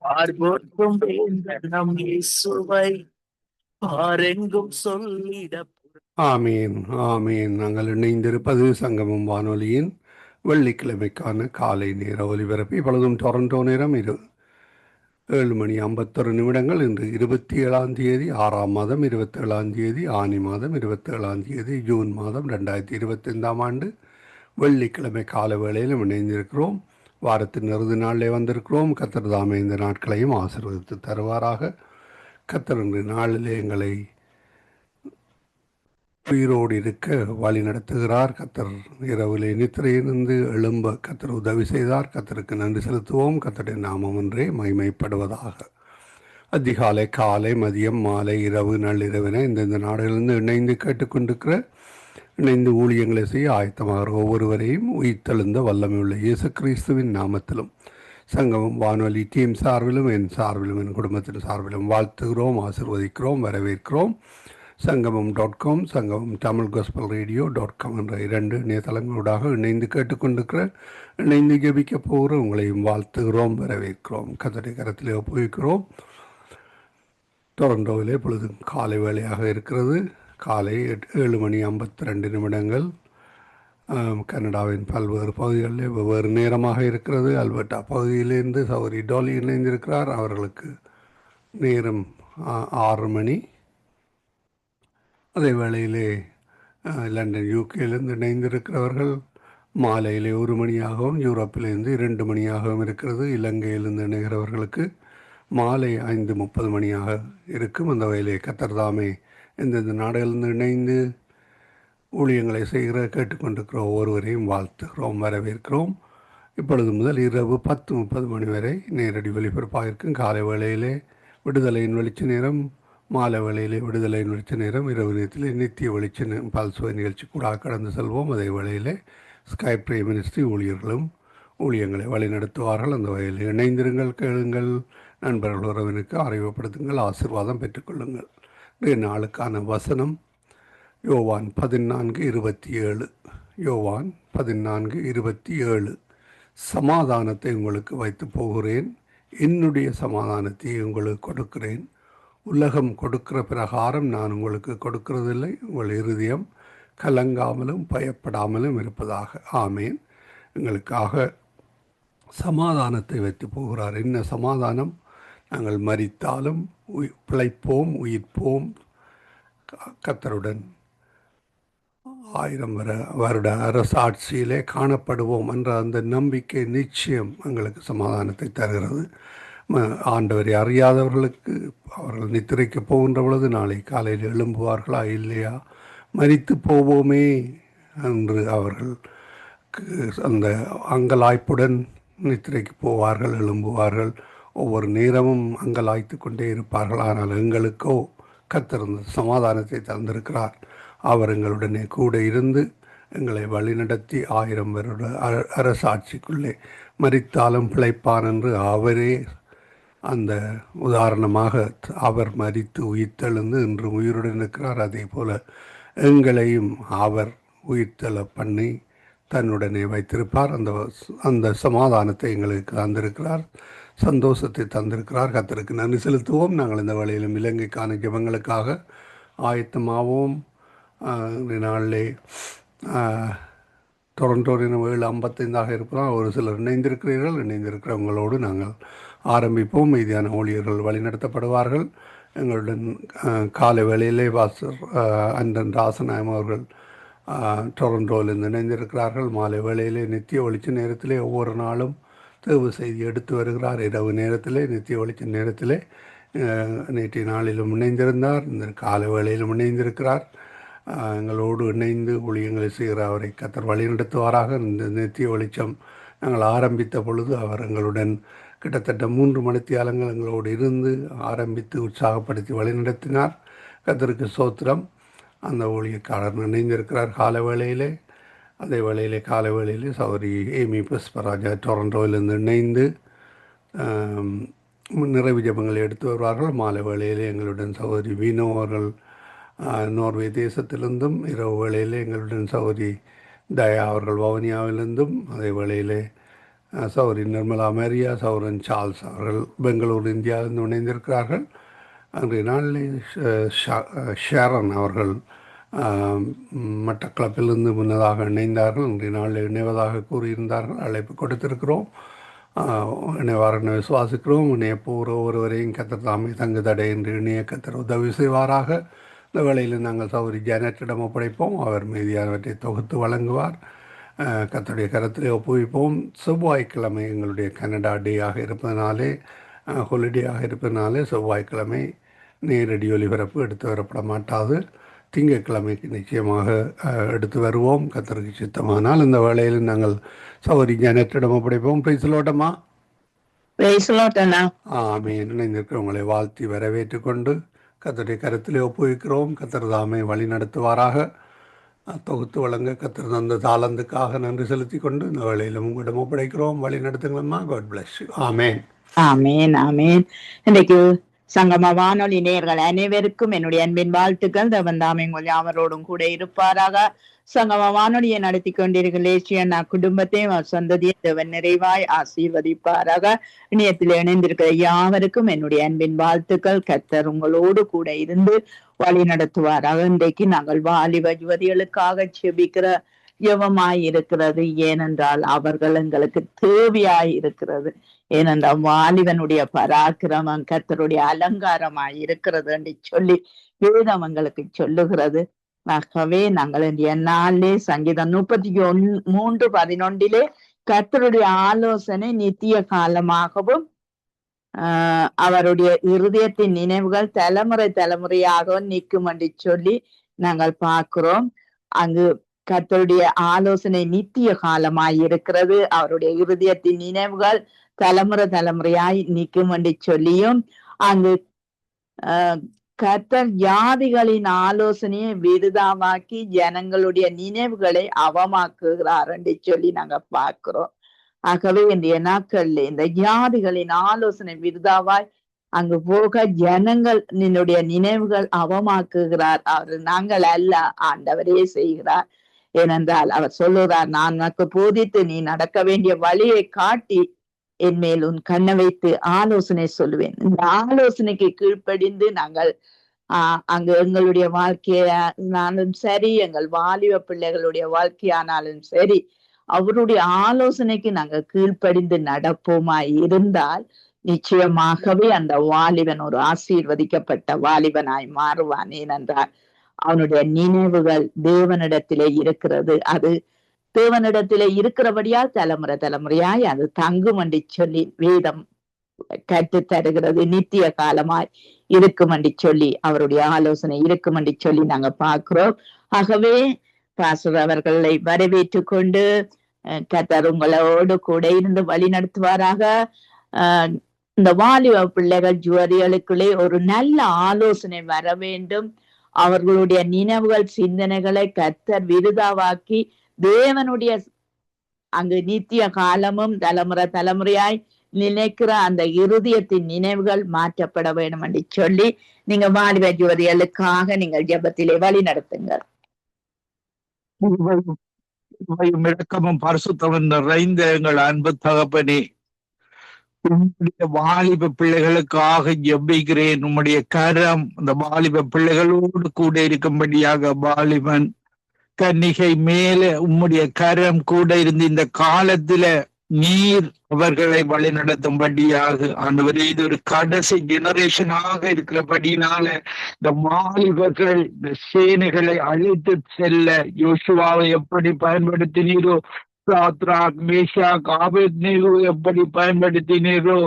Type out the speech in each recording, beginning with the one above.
பார்வோர்க்கும் நம் இயேசுவை பாரெங்கும் சொல்லிட. ஆமீன் ஆமீன். நாங்கள் இணைந்திருப்பது சங்கமம் வானொலியின் வெள்ளிக்கிழமைக்கான காலை நேர ஒலிபரப்பு. இப்பொழுதும் டொரண்டோ நேரம் 7:51 இன்று 27 6 மாதம் 27 ஆனி மாதம் 27 ஜூன் மாதம் 2025 வெள்ளிக்கிழமை கால வேளையிலும் இணைந்திருக்கிறோம். வாரத்தின் இறுதி நாளிலே வந்திருக்கிறோம். கர்த்தர் தாமே இந்த நாட்களையும் ஆசீர்வதித்து தருவாராக. கர்த்தர் இன்று நாளிலே எங்களை உயிரோடு இருக்க வழி நடத்துகிறார். கர்த்தர் இரவிலே நித்திரையிலிருந்து எழும்ப கர்த்தர் உதவி செய்தார். கர்த்தருக்கு நன்றி செலுத்துவோம். கர்த்தருடைய நாமம் ஒன்றே மகிமைப்படுவதாக. அதிகாலை, காலை, மதியம், மாலை, இரவு, நள்ளிரவின இந்தந்த நாடுகளிலிருந்து இணைந்து ஊழியங்களை செய்ய ஆயத்தமாக ஒவ்வொருவரையும் உயிர்த்தெழுந்த வல்லமையுள்ள இயேசு கிறிஸ்துவின் நாமத்திலும் சங்கமம் வானொலி டீம் சார்பிலும் என் சார்பிலும் என் குடும்பத்தின் சார்பிலும் வாழ்த்துகிறோம், ஆசீர்வதிக்கிறோம், வரவேற்கிறோம். சங்கமம்.com, சங்கமம் தமிழ் காஸ்பல் ரேடியோ.com என்ற 2 இணையதளங்களூடாக இணைந்து ஜெபிக்க போகிற உங்களையும் வாழ்த்துகிறோம், வரவேற்கிறோம். கர்த்தருடைய கரத்திலே ஒப்புவிக்கிறோம். டொரண்டோவிலே இப்பொழுது காலை வேளையாக இருக்கிறது. காலை 7:52. கனடாவின் பல்வேறு பகுதிகளில் வெவ்வேறு நேரமாக இருக்கிறது. அல்பர்டா பகுதியிலிருந்து சௌரி டோலி இணைந்திருக்கிறார். அவர்களுக்கு நேரம் 6 மணி. அதே வேளையிலே லண்டன் யூகேயிலிருந்து இணைந்திருக்கிறவர்கள் மாலையிலே 1 மணியாகவும் யூரோப்பிலிருந்து 2 மணியாகவும் இருக்கிறது. இலங்கையிலிருந்து இணைகிறவர்களுக்கு மாலை 5:30 மணியாக இருக்கும். அந்த வகையிலே கர்த்தர் தாமே எந்தெந்த நாடுகளிலிருந்து இணைந்து ஊழியங்களை செய்கிற கேட்டுக்கொண்டிருக்கிற ஒவ்வொருவரையும் வாழ்த்துகிறோம், வரவேற்கிறோம். இப்பொழுது முதல் இரவு 10:30 மணி வரை நேரடி ஒலிபரப்பாக இருக்கும். காலை வேளையிலே விடுதலையின் வெளிச்ச நேரம், மாலை வேளையிலே விடுதலையின் வெளிச்ச நேரம், இரவு நேரத்திலே நித்திய வெளிச்ச பல்சுவை நிகழ்ச்சி கூட கடந்து செல்வோம். அதே வேளையிலே ஸ்கை ப்ரே மினிஸ்ட்ரி ஊழியர்களும் ஊழியங்களை வழிநடத்துவார்கள். அந்த வகையில் இணைந்திருங்கள், கேளுங்கள், நண்பர்கள் உறவினருக்கு அறிவுப்படுத்துங்கள், ஆசீர்வாதம் பெற்றுக்கொள்ளுங்கள். இன்றைய நாளுக்கான வசனம் யோவான் 14:27. யோவான் 14:27. சமாதானத்தை உங்களுக்கு வைத்து போகிறேன், என்னுடைய சமாதானத்தை உங்களுக்கு கொடுக்கிறேன். உலகம் கொடுக்கிற பிரகாரம் நான் உங்களுக்கு கொடுக்கிறதில்லை. உங்கள் இருதயம் கலங்காமலும் பயப்படாமலும் இருப்பதாக. ஆமேன். எங்களுக்காக சமாதானத்தை வைத்து போகிறார். என்ன சமாதானம்? நாங்கள் மரித்தாலும் பிழைப்போம், உயிர்ப்போம், கர்த்தருடன் 1000 வருட அரசாட்சியிலே காணப்படுவோம் என்ற அந்த நம்பிக்கை நிச்சயம் எங்களுக்கு சமாதானத்தை தருகிறது. ஆண்டவரை அறியாதவர்களுக்கு அவர்கள் நித்திரைக்கு போகின்ற பொழுது நாளை காலையில் எழும்புவார்களா இல்லையா, மரித்து போவோமே என்று அவர்கள் அந்த அங்கலாய்ப்புடன் நித்திரைக்கு போவார்கள், எழும்புவார்கள். ஒவ்வொரு நேரமும் அங்கலாய்த்து கொண்டே இருப்பார்கள். ஆனால் எங்களுக்கோ கர்த்தர் சமாதானத்தை தந்திருக்கிறார். அவர் எங்களுடனே கூட இருந்து எங்களை வழிநடத்தி 1000 வருட அரசாட்சிக்குள்ளே மரித்தாலும் பிழைப்பான் என்று அவரே அந்த உதாரணமாக அவர் மரித்து உயிர்த்தெழுந்து இன்று உயிருடன் இருக்கிறார். அதே போல் எங்களையும் அவர் உயிர்த்தெழ பண்ணி தன்னுடனே வைத்திருப்பார். அந்த சமாதானத்தை எங்களுக்கு தந்திருக்கிறார், சந்தோஷத்தை தந்திருக்கிறார். கர்த்தருக்கு நன்றி செலுத்துவோம். நாங்கள் இந்த வேளையிலும் இலங்கைக்கான ஜெபங்களுக்காக ஆயத்தமாவோம். நாளிலே டொரண்டோ 7:55 இருப்பதால் ஒரு சிலர் இணைந்திருக்கிறவங்களோடு நாங்கள் ஆரம்பிப்போம். மீதியான ஊழியர்கள் வழிநடத்தப்படுவார்கள். எங்களுடன் காலை வேளையிலே பாஸ்டர் அண்டன் ராசநாயம் அவர்கள் டொரண்டோவிலிருந்து இணைந்திருக்கிறார்கள். மாலை வேளையிலே நித்திய வெளிச்ச நேரத்திலே ஒவ்வொரு நாளும் தேவ செய்தி எடுத்து வருகிறார். இரவு நேரத்திலே நித்திய வெளிச்ச நேரத்திலே நேற்றைய நாளிலும் இணைந்திருந்தார். இந்த காலை வேளையிலும் இணைந்திருக்கிறார். எங்களோடு இணைந்து ஊழியங்களை செய்கிற அவரை கர்த்தர் வழிநடத்துவாராக. இந்த நித்திய வெளிச்சம் நாங்கள் ஆரம்பித்த பொழுது அவர் எங்களுடன் கிட்டத்தட்ட 3 மணித்தியாலங்கள் எங்களோடு இருந்து ஆரம்பித்து உற்சாகப்படுத்தி வழிநடத்தினார். கர்த்தருக்கு ஸ்தோத்திரம். அந்த ஊழியக்காரர் இணைந்திருக்கிறார் காலை வேளையிலே. அதே வேளையிலே காலை வேளையிலே சௌரி ஏமி புஷ்பராஜா டொரண்டோவிலிருந்து இணைந்து நிறைவு ஜெபங்களை எடுத்து வருவார்கள். மாலை வேளையிலே எங்களுடன் சௌரி வீணோ அவர்கள் நோர்வே தேசத்திலிருந்தும், இரவு வேளையிலே எங்களுடன் சௌரி தயா அவர்கள் வவுனியாவிலிருந்தும், அதே வேளையிலே சௌரி நிர்மலா மேரியா, சௌரன் சார்ல்ஸ் அவர்கள் பெங்களூர் இந்தியாவிலிருந்து இணைந்திருக்கிறார்கள். அன்றைய நாளில் ஷேரன் அவர்கள் ஆம், மட்டக்களப்பிலிருந்து முன்னதாக இணைந்தார்கள். இன்றைய நாளில் இணைவதாக கூறியிருந்தார்கள். அழைப்பு கொடுத்திருக்கிறோம். இணைவாரனை விசுவாசிக்கிறோம். இணைய போகிற ஒருவரையும் கத்தர் தாமே தங்கு தடை என்று இணைய கத்தர் உதவி செய்வாராக. இந்த வேளையில் நாங்கள் சௌரி ஜானட்டிடம் ஒப்படைப்போம். அவர் மீதியானவற்றை தொகுத்து வழங்குவார். கத்தருடைய கரத்திலே ஒப்புவிப்போம். செவ்வாய்க்கிழமை எங்களுடைய கனடா டேயாக இருப்பதனாலே, ஹாலிடேயாக இருப்பதனாலே செவ்வாய்க்கிழமை நேரடி ஒலிபரப்பு எடுத்து வரப்பட மாட்டாது. திங்கட்கிழமைக்கு நிச்சயமாக எடுத்து வருவோம், கத்தருக்கு சித்தமானால். இந்த வேளையில் நாங்கள் சௌரி ஜானட்டிடம் ஒப்படைப்போம். பிரைஸ்லோட்டமா ஆமீன். இணைந்திருக்கிறவங்களை வாழ்த்தி வரவேற்று கொண்டு கத்தருடைய கருத்திலே ஒப்புவிக்கிறோம். கத்தர் தாமே வழி நடத்துவாராக. தொகுத்து வழங்க கத்தர் தந்த தாளந்துக்காக நன்றி செலுத்தி கொண்டு இந்த வேளையிலும் உங்களிடம் ஒப்படைக்கிறோம். வழி நடத்துங்களம்மா. God bless you. ஆமேன். ஆமேன் ஆமேன். இன்றைக்கு சங்கம வானொலி நேயர்கள் அனைவருக்கும் என்னுடைய அன்பின் வாழ்த்துக்கள். தேவன் தாமே உங்கள் யாவரோடும் கூட இருப்பாராக. சங்கம வானொலியை நடத்தி கொண்டிருக்கிற குடும்பத்தையும் சொந்தத்தையும் தேவன் நிறைவாய் ஆசீர்வதிப்பாராக. இணையத்தில் இணைந்திருக்கிற யாவருக்கும் என்னுடைய அன்பின் வாழ்த்துக்கள். கர்த்தர் உங்களோடு கூட இருந்து வழி நடத்துவாராக. இன்றைக்கு நாங்கள் வாலிப யுவதிகளுக்காக செபிக்கிற ஜெபமாய் இருக்கிறது. ஏனென்றால் அவர்கள் எங்களுக்கு தேவையாய் இருக்கிறது. ஏனென்றால் வாலிபனுடைய பராக்கிரமம் கர்த்தருடைய அலங்காரமாய் இருக்கிறது என்று சொல்லி வேதம் எங்களுக்கு சொல்லுகிறது. ஆகவே நாங்கள் இன்றைய நாளிலே சங்கீதம் 33:11 கர்த்தருடைய ஆலோசனை நித்திய காலமாகவும் அவருடைய இருதயத்தின் நினைவுகள் தலைமுறை தலைமுறையாகவும் நிற்கும் என்று சொல்லி நாங்கள் பார்க்கிறோம். அங்கு கர்த்தருடைய ஆலோசனை நித்திய காலமாய் இருக்கிறது, அவருடைய இருதயத்தின் நினைவுகள் தலைமுறை தலைமுறையாய் நிற்கும் என்று சொல்லியும், அங்கு கர்த்தர் ஜாதிகளின் ஆலோசனையை விருதாவாக்கி ஜனங்களுடைய நினைவுகளை அவமாக்குகிறார் என்று சொல்லி நாங்க பார்க்கிறோம். ஆகவே இன்றைய நாட்கள்ல இந்த ஜாதிகளின் ஆலோசனை விருதாவாய் அங்கு போக ஜனங்களினுடைய நினைவுகள் அவமாக்குகிறார். அவர் நாங்கள் அல்ல, ஆண்டவரே செய்கிறார். ஏனென்றால் அவர் சொல்லுகிறார், நான் உனக்கு போதித்து நீ நடக்க வேண்டிய வழியை காட்டி என் மேல் உன் கண்ணை வைத்து ஆலோசனை சொல்லுவேன். இந்த ஆலோசனைக்கு கீழ்ப்படிந்து நாங்கள் அங்கு எங்களுடைய வாழ்க்கையானாலும் சரி, எங்கள் வாலிப பிள்ளைகளுடைய வாழ்க்கையானாலும் சரி, அவருடைய ஆலோசனைக்கு நாங்கள் கீழ்ப்படிந்து நடப்போமா இருந்தால் நிச்சயமாகவே அந்த வாலிபன் ஒரு ஆசீர்வதிக்கப்பட்ட வாலிபனாய் மாறுவான். ஏனென்றால் அவனுடைய நினைவுகள் தேவனிடத்திலே இருக்கிறது. அது தேவனிடத்திலே இருக்கிறபடியால் தலைமுறை தலைமுறையாய் அது தங்கும் என்று சொல்லி வேதம் கற்று தருகிறது. நித்திய காலமாய் இருக்கும் என்று சொல்லி அவருடைய ஆலோசனை இருக்கும் என்று சொல்லி நாங்க பார்க்கிறோம். ஆகவே பாஸ்டர் அவர்களை வரவேற்று கொண்டு கர்த்தர் உங்களோடு கூட இருந்து வழி நடத்துவாராக. இந்த வாலிப பிள்ளைகள் ஜுவரிகளுக்குள்ளே ஒரு நல்ல ஆலோசனை வர வேண்டும். அவர்களுடைய நினைவுகள் சிந்தனைகளை கர்த்தர் விருதாவாக்கி தேவனுடைய அங்கு நித்திய காலமும் தலைமுறை தலைமுறையாய் நினைக்கிற அந்த இருதயத்தின் நினைவுகள் மாற்றப்பட வேண்டும் என்று சொல்லி நீங்க வாலிப ஜுவதிகளுக்காக நீங்கள் ஜெபத்திலே வழி நடத்துங்கள். இரக்கமும் பரிசுத்தமும் நிறைந்த எங்கள் அன்பு தகப்பனே, உம்முடைய வாலிப பிள்ளைகளுக்காக ஜெபிக்கிறேன். உம்முடைய கரம் அந்த வாலிப பிள்ளைகளோடு கூட இருக்கும்படியாக, வாலிபன் கன்னிகை மேல உம்முடைய கரம் கூட இருந்து இந்த காலத்துல நீர் அவர்களை வழி நடத்தும்படியாக, ஆண்டவரே, இது ஒரு கடைசி ஜெனரேஷனாக இருக்கிறபடினால இந்த வாலிபர்கள் இந்த சேனைகளை அழைத்து செல்ல யோசுவாவை எப்படி பயன்படுத்தினீரோ, சாத்ராக் மேஷாக் ஆபேத்நேகோ எப்படி பயன்படுத்தினீரோ,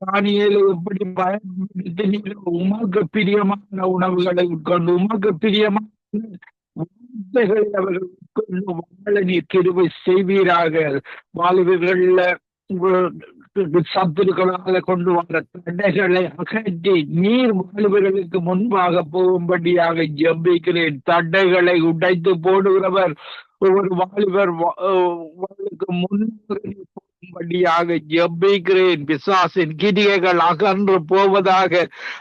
தானியேலை எப்படி பயன்படுத்தினீரோ, உமக்கு பிரியமான உணவுகளை உட்கொண்டு உமக்கு பிரியமான வார்த்தைகளை அவர்கள் உட்கொண்டு வாழ நீர் கிருபை செய்வீராக. வாலிபர்கள்ல சத்துருக்களால கொண்டு வந்த தடைகளை அகற்றி நீர் வாலிபர்களுக்கு முன்பாக போகும்படியாக ஜெபிக்கிறேன். தடைகளை உடைத்து போடுகிறவர் ஒவ்வொரு வாலிபர் முன்பாக போகும்படியாக ஜெபிக்கிறேன். பிசாசின் கிரியைகள் அகன்று போவதாக.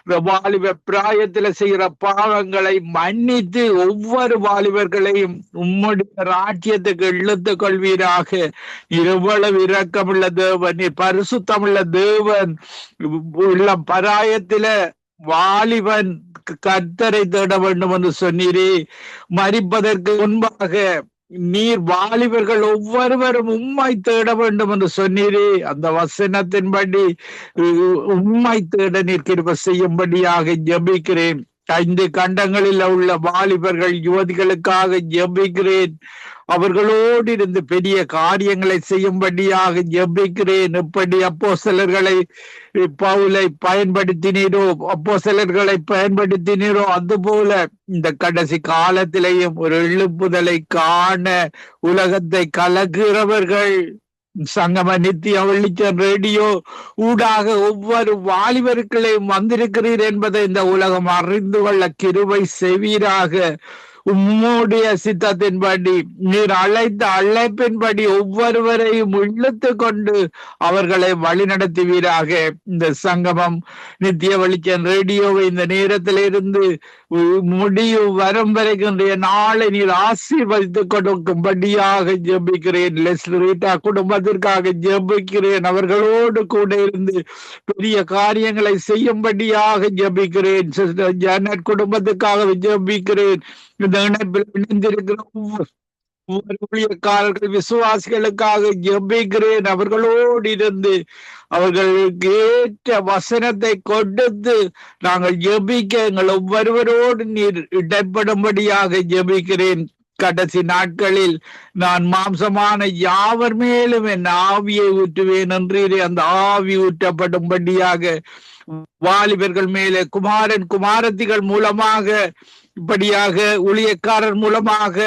இந்த வாலிப பிராயத்தில் செய்கிற பாவங்களை மன்னித்து ஒவ்வொரு வாலிபர்களையும் உம்முடைய ராஜ்யத்துக்கு இழுத்துக் கொள்வீராக. இவ்வளவு இரக்கமுள்ள தேவன், பரிசுத்தமுள்ள தேவன். உள்ள பராயத்தில வாலிபன் கர்த்தரை தேட வேண்டும் என்று சொன்னீரே. மரிப்பதற்கு முன்பாக நீர் வாலிபர்கள் ஒவ்வொருவரும் உம்மை தேட வேண்டும் என்று சொன்னீரே. அந்த வசனத்தின்படி உம்மை தேட நீர் கிருபை செய்யும்படியாக ஜெபிக்கிறேன். 5 கண்டங்களில் உள்ள வாலிபர்கள் யுவதிகளுக்காக ஜெபிக்கிறேன். அவர்களோடு இருந்து பெரிய காரியங்களை செய்யும்படியாக ஜெபிக்கிறேன். எப்படி அப்போஸ்தலர்களை பவுலை பயன்படுத்தினீரோ, அப்போஸ்தலர்களை பயன்படுத்தினீரோ, அதுபோல இந்த கடைசி காலத்திலேயும் ஒரு எழுப்புதலை காண உலகத்தை கலக்குகிறவர்கள் சங்கம நித்திய வெளிச்சம் ரேடியோ ஊடாக ஒவ்வொரு வாலிபர்களையும் வந்திருக்கிறீர் என்பதை இந்த உலகம் அறிந்து கொள்ள கிருபை செய்வீராக. உம்முடைய சித்தத்தின்படி நீர் அழைத்த அழைப்பின்படி ஒவ்வொருவரையும் இழுத்து கொண்டு அவர்களை வழிநடத்துவீராக. இந்த சங்கமம் நித்திய வெளிச்சம் ரேடியோவை இந்த நேரத்தில் இருந்து முடிவு வரும் வரைக்கும் நாளை நீர் ஆசீர்வதித்துக் கொடுக்கும்படியாக ஜெபிக்கிறேன். லெஸ்லீட்டா குடும்பத்திற்காக ஜெபிக்கிறேன். அவர்களோடு கூட இருந்து பெரிய காரியங்களை செய்யும்படியாக ஜெபிக்கிறேன். சிஸ்டர் ஜானட் குடும்பத்துக்காக ஜெபிக்கிறேன். இந்த இணைப்பில் இணைந்திருக்கிற ஒவ்வொரு ஊழியக்காரர்கள் விசுவாசிகளுக்காக ஜெபிக்கிறேன். அவர்களோடு இருந்து அவர்களுக்கு ஏற்ற வசனத்தை கொடுத்து நாங்கள் ஜெபிக்க எங்கள் ஒவ்வொருவரோடு நீர் இடைப்படும்படியாக ஜெபிக்கிறேன். கடைசி நாட்களில் நான் மாம்சமான யாவர் மேலும் என் ஆவியை ஊற்றுவேன் என்றீரே. அந்த ஆவி ஊற்றப்படும்படியாக வாலிபர்கள் மேலே குமாரன் குமாரத்திகள் மூலமாக, இப்படியாக ஊழியக்காரர் மூலமாக,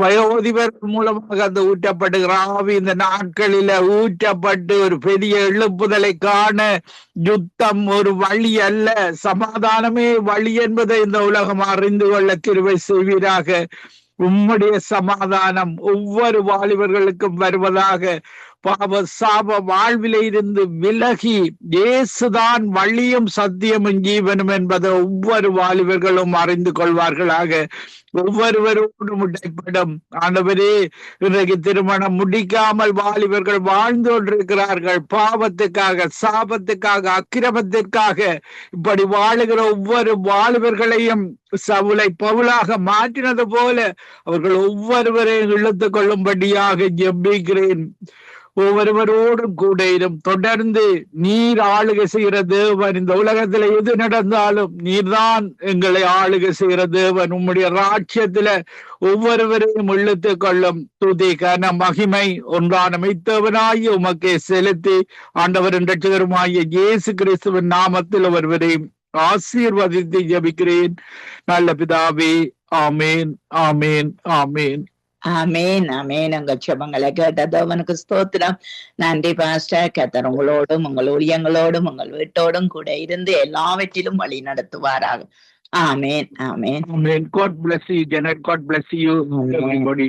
வயோதிபர்கள் மூலமாக அந்த ஊற்றப்படுகிற ஆவி இந்த நாட்களில ஊற்றப்பட்டு ஒரு பெரிய எழுப்புதலை காண, யுத்தம் ஒரு வழி அல்ல, சமாதானமே வழி என்பதை இந்த உலகம் அறிந்து கொள்ள கிருபை செய்வீராக. உம்முடைய சமாதானம் ஒவ்வொரு வாலிபர்களுக்கும் வருவதாக. பாவ சாப வாழ்வில இருந்து விலகி இயேசுதான் வழியும் சத்தியமும் ஜீவனும் என்பதை ஒவ்வொரு வாலிபர்களும் அறிந்து கொள்வார்களாக. ஒவ்வொருவரோடும் இடைப்படும். ஆண்டவரே, இன்றைக்கு திருமணம் முடிக்காமல் வாலிபர்கள் வாழ்ந்து கொண்டிருக்கிறார்கள். பாவத்துக்காக, சாபத்துக்காக, அக்கிரமத்திற்காக இப்படி வாழுகிற ஒவ்வொரு வாலிபர்களையும் சவுலை பவுலாக மாற்றினது போல அவர்கள் ஒவ்வொருவரையும் இழுத்துக் கொள்ளும்படியாக ஜெபிக்கிறேன். ஒவ்வொருவரோடும் கூட தொடர்ந்து நீர் ஆளுகை செய்கிற தேவன். இந்த உலகத்துல எது நடந்தாலும் நீர்தான் எங்களை ஆளுகை செய்கிற தேவன். உம்முடைய ராஜ்யத்துல ஒவ்வொருவரையும் இழுத்துக் கொள்ளும். துதி கன மகிமை ஒன்றான மெய்த்தவனாய் உமக்கே செலுத்தி ஆண்டவரின் இரட்சகருமாகிய இயேசு கிறிஸ்துவின் நாமத்தில் ஒருவரையும் ஆசீர்வதித்து ஜெபிக்கிறேன் நல்ல பிதாவே. ஆமேன், ஆமேன், ஆமேன். ஆமேன், ஆமேன். உங்கள் ஜெபங்களை கேட்டது அவனுக்கு ஸ்தோத்திரம். நன்றி பாஸ்டர். கர்த்தர் உங்களோடும் உங்கள் ஊழியங்களோடும் உங்கள் வீட்டோடும் கூட இருந்து எல்லாவற்றிலும் வழி நடத்துவாராக. ஆமேன், ஆமேன். God bless you, Janet. God bless you, everybody.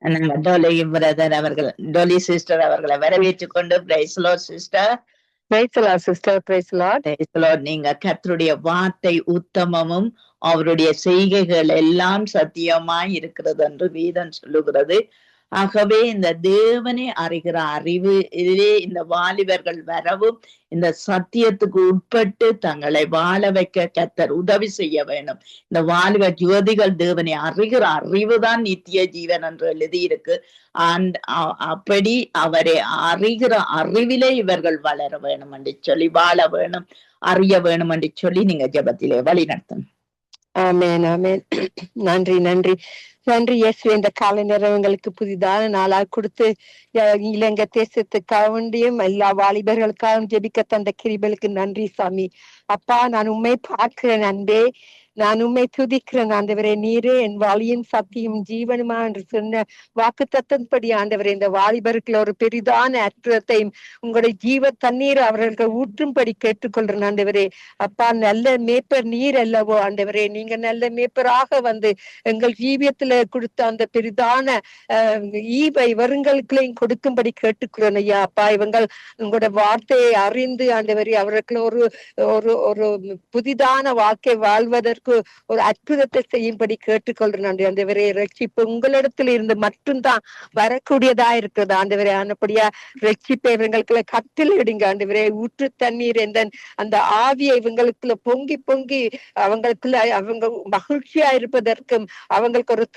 நாங்க டோலி பிரதர் அவர்கள், டோலி சிஸ்டர் அவர்களை வரவேற்றுக் கொண்டு praise lord sister. Praise lord sister. Praise lord. Praise lord. நீங்க கர்த்தருடைய வார்த்தை உத்தமமும் அவருடைய செய்கைகள் எல்லாம் சத்தியமாய் இருக்கிறது என்று வேதம் சொல்லுகிறது. ஆகவே இந்த தேவனை அறிகிற அறிவிலே இந்த வாலிபர்கள் வரவும் இந்த சத்தியத்துக்கு உட்பட்டு தங்களை வாழ வைக்க கர்த்தர் உதவி செய்ய வேண்டும். இந்த வாலிப யுவதிகள் தேவனை அறிகிற அறிவுதான் நித்திய ஜீவன் என்று எழுதியிருக்கு. அப்படி அவரை அறிகிற அறிவிலே இவர்கள் வளர வேணும் என்று சொல்லி, வாழ வேணும், அறிய வேணும் என்று சொல்லி நீங்க ஜெபத்திலே வழி நடத்தணும். ஆமேன், ஆமேன். நன்றி, நன்றி, நன்றி இயேசு. இந்த காலை நேரம் எங்களுக்கு புதிதான நாளா கொடுத்து இலங்கை தேசத்துக்காக வேண்டியும் எல்லா வாலிபர்களுக்காகவும் ஜெபிக்க தந்த கிருபைகளுக்கு நன்றி சாமி. அப்பா, நான் உண்மை பார்க்கிறேன் அன்பே. நான் உம்மை துதிக்கிறேன் ஆண்டவரே. நீரே என் வழியும் சத்தியும் ஜீவனுமா என்று சொன்ன வாக்கு தத்தன்படி ஆண்டவரே, இந்த வாலிபருக்குள்ள ஒரு பெரிதான அற்புதத்தையும் உங்களுடைய ஜீவ தண்ணீர் அவர்களுக்கு ஊற்றும்படி கேட்டுக்கொள்றேன் ஆண்டவரே. அப்பா, நல்ல மேய்ப்பர் நீர் அல்லவோ ஆண்டவரே. நீங்க நல்ல மேய்ப்பராக வந்து எங்கள் ஜீவியத்துல கொடுத்த அந்த பெரிதான ஈவை வருங்களுக்குள்ளையும் கொடுக்கும்படி கேட்டுக்கிறோம் ஐயா. அப்பா, இவங்கள் உங்களோட வார்த்தையை அறிந்து ஆண்டவரே அவர்களுக்கு ஒரு ஒரு ஒரு புதிதான வாழ்க்கை வாழ்வதற்கு ஒரு அற்புதத்தை செய்யும்படி கேட்டுக்கொள்றேன் ஆண்டவரே. ரட்சிப்பு உங்களிடத்துல இருந்து மட்டும்தான் வரக்கூடியதா இருக்கிறது ஆண்டவரே. ஆனப்படியா ரட்சிப்பை இவங்களுக்குள்ள கட்டளையிடுங்க ஆண்டவரே. ஊற்று தண்ணீர் அந்த ஆவியை இவங்களுக்குள்ள பொங்கி பொங்கி அவங்களுக்குள்ள அவங்க மகிழ்ச்சியா இருப்பதற்கும் அவங்களுக்கு ஒரு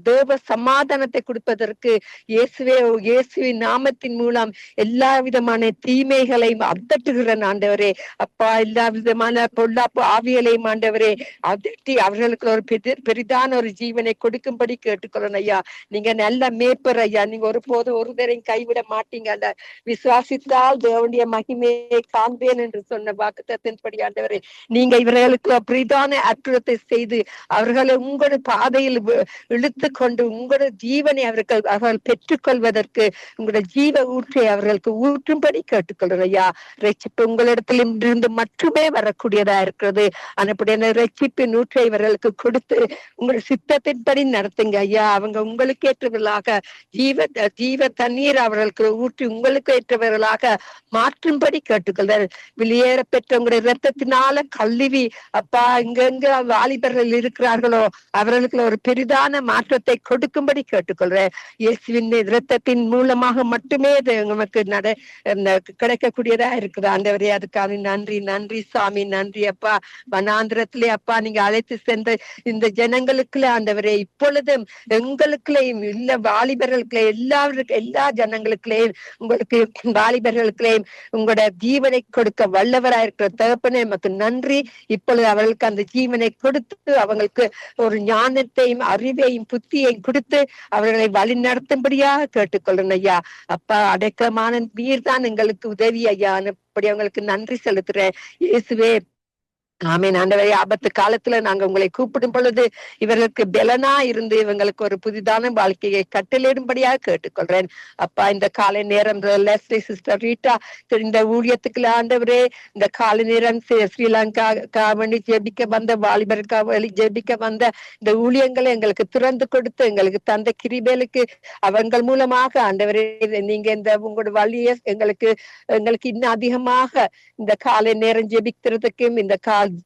தேவ சமாதானத்தை கொடுப்பதற்கு இயேசுவின் நாமத்தின் மூலம் எல்லா விதமான தீமைகளையும் அதட்டுகிறேன் ஆண்டவரே. அப்பா, எல்லா விதமான பொல்லாப்பு ஆவியலையும் ஆண்டவரே அதட்டி அவர்களுக்கு ஒரு பெரிதான ஒரு ஜீவனை கொடுக்கும்படி கேட்டுக்கொள்ளணும் ஐயா. நீங்க நல்ல மேய்ப்பர் ஐயா. நீங்க ஒருபோதும் ஒருத்தரையும் கைவிட மாட்டீங்க. அந்த விசுவாசித்தால் தேவனுடைய மகிமையை காண்பேன் என்று சொன்ன வாக்குத்தத்தின்படி ஆண்டவரே, நீங்க இவர்களுக்கு பெரிதான அற்புதத்தை செய்து அவர்களை உங்களோட பாதையில் இழுத்து கொண்டு உங்களோட ஜீவனை அவர்கள் பெற்றுக்கொள்வதற்கு உங்களோட ஜீவ ஊற்றை அவர்களுக்கு ஊற்றும்படி கேட்டுக்கொள்றோம் ஐயா. ரட்சிப்பு உங்களிடத்திலும் இருந்து மட்டுமே வரக்கூடியதா இருக்கிறது. அப்படியான ரட்சிப்பின் ஊற்றை இவர்களுக்கு கொடுத்து உங்கள் சித்தத்தின்படி நடத்துங்க ஐயா. அவங்க உங்களுக்கு ஏற்றவர்களாக ஜீவ தண்ணீர் அவர்களுக்கு ஊற்றி உங்களுக்கு ஏற்றவர்களாக மாற்றும்படி கேட்டுக்கொள்றார். வெளியேற பெற்ற உங்களுடைய இரத்தத்தினால கல்வி அப்பா இங்கெங்க வாலிபர்கள் இருக்கிறார்களோ அவர்களுக்கு ஒரு பெரிதான மாற்றத்தை கொடுக்கும்படி கேட்டுக்கொள்றேன். இயேசுவின் இரத்தத்தின் மூலமாக மட்டுமே நமக்கு கிடைக்கக்கூடியதா இருக்குது ஆண்டவரே. அதுக்காக நன்றி நன்றி சாமி, நன்றி அப்பா. வனாந்திரத்திலே அப்பா நீங்க அழைத்து சென்ற இந்த ஜனங்களுக்குள்ள ஆண்டவரே இப்பொழுதும் எங்களுக்குள்ளேயும் இல்ல வாலிபர்களுக்குள்ளே எல்லா ஜனங்களுக்குள்ளேயும் உங்களுக்கு வாலிபர்களுக்குள்ளேயும் உங்களோட ஜீவனை கொடுக்க வல்லவராயிருக்கிற தகப்பனே நமக்கு நன்றி. இப்பொழுது அவர்களுக்கு அந்த ஜீவனை கொடுத்து அவங்களுக்கு ஒரு ஞானத்தையும் அறிவையும் புத்தியையும் கொடுத்து அவர்களை வழி நடத்தும்படியாக கேட்டுக்கொள்ளணும் ஐயா. அப்பா, அடைக்கலமான நீர் தான் எங்களுக்கு உதவி ஐயா. அப்படி அவங்களுக்கு நன்றி செலுத்துறேன் இயேசுவே. ஆமீன் ஆண்டவரே. ஆபத்து காலத்துல நாங்க உங்களை கூப்பிடும் பொழுது இவர்களுக்கு பலனா இருந்து இவங்களுக்கு ஒரு புதிதான வாழ்க்கையை கட்டளையிடும்படியாக கேட்டுக்கொள்றேன் அப்பா. இந்த காலை நேரம் சிஸ்டர் ரீட்டா இந்த ஊழியத்துக்குள்ள ஆண்டவரே இந்த காலை நேரம் ஸ்ரீலங்கா வேண்டி ஜெபிக்க வந்த வாலிபருக்காக ஜெபிக்க வந்த இந்த ஊழியங்களை எங்களுக்கு திறந்து கொடுத்து எங்களுக்கு தந்த கிருபைகளுக்கு அவங்கள் மூலமாக ஆண்டவரே நீங்க இந்த உங்களோட வழியை எங்களுக்கு இன்னும் அதிகமாக இந்த காலை நேரம் ஜெபிக்கிறதுக்கும் இந்த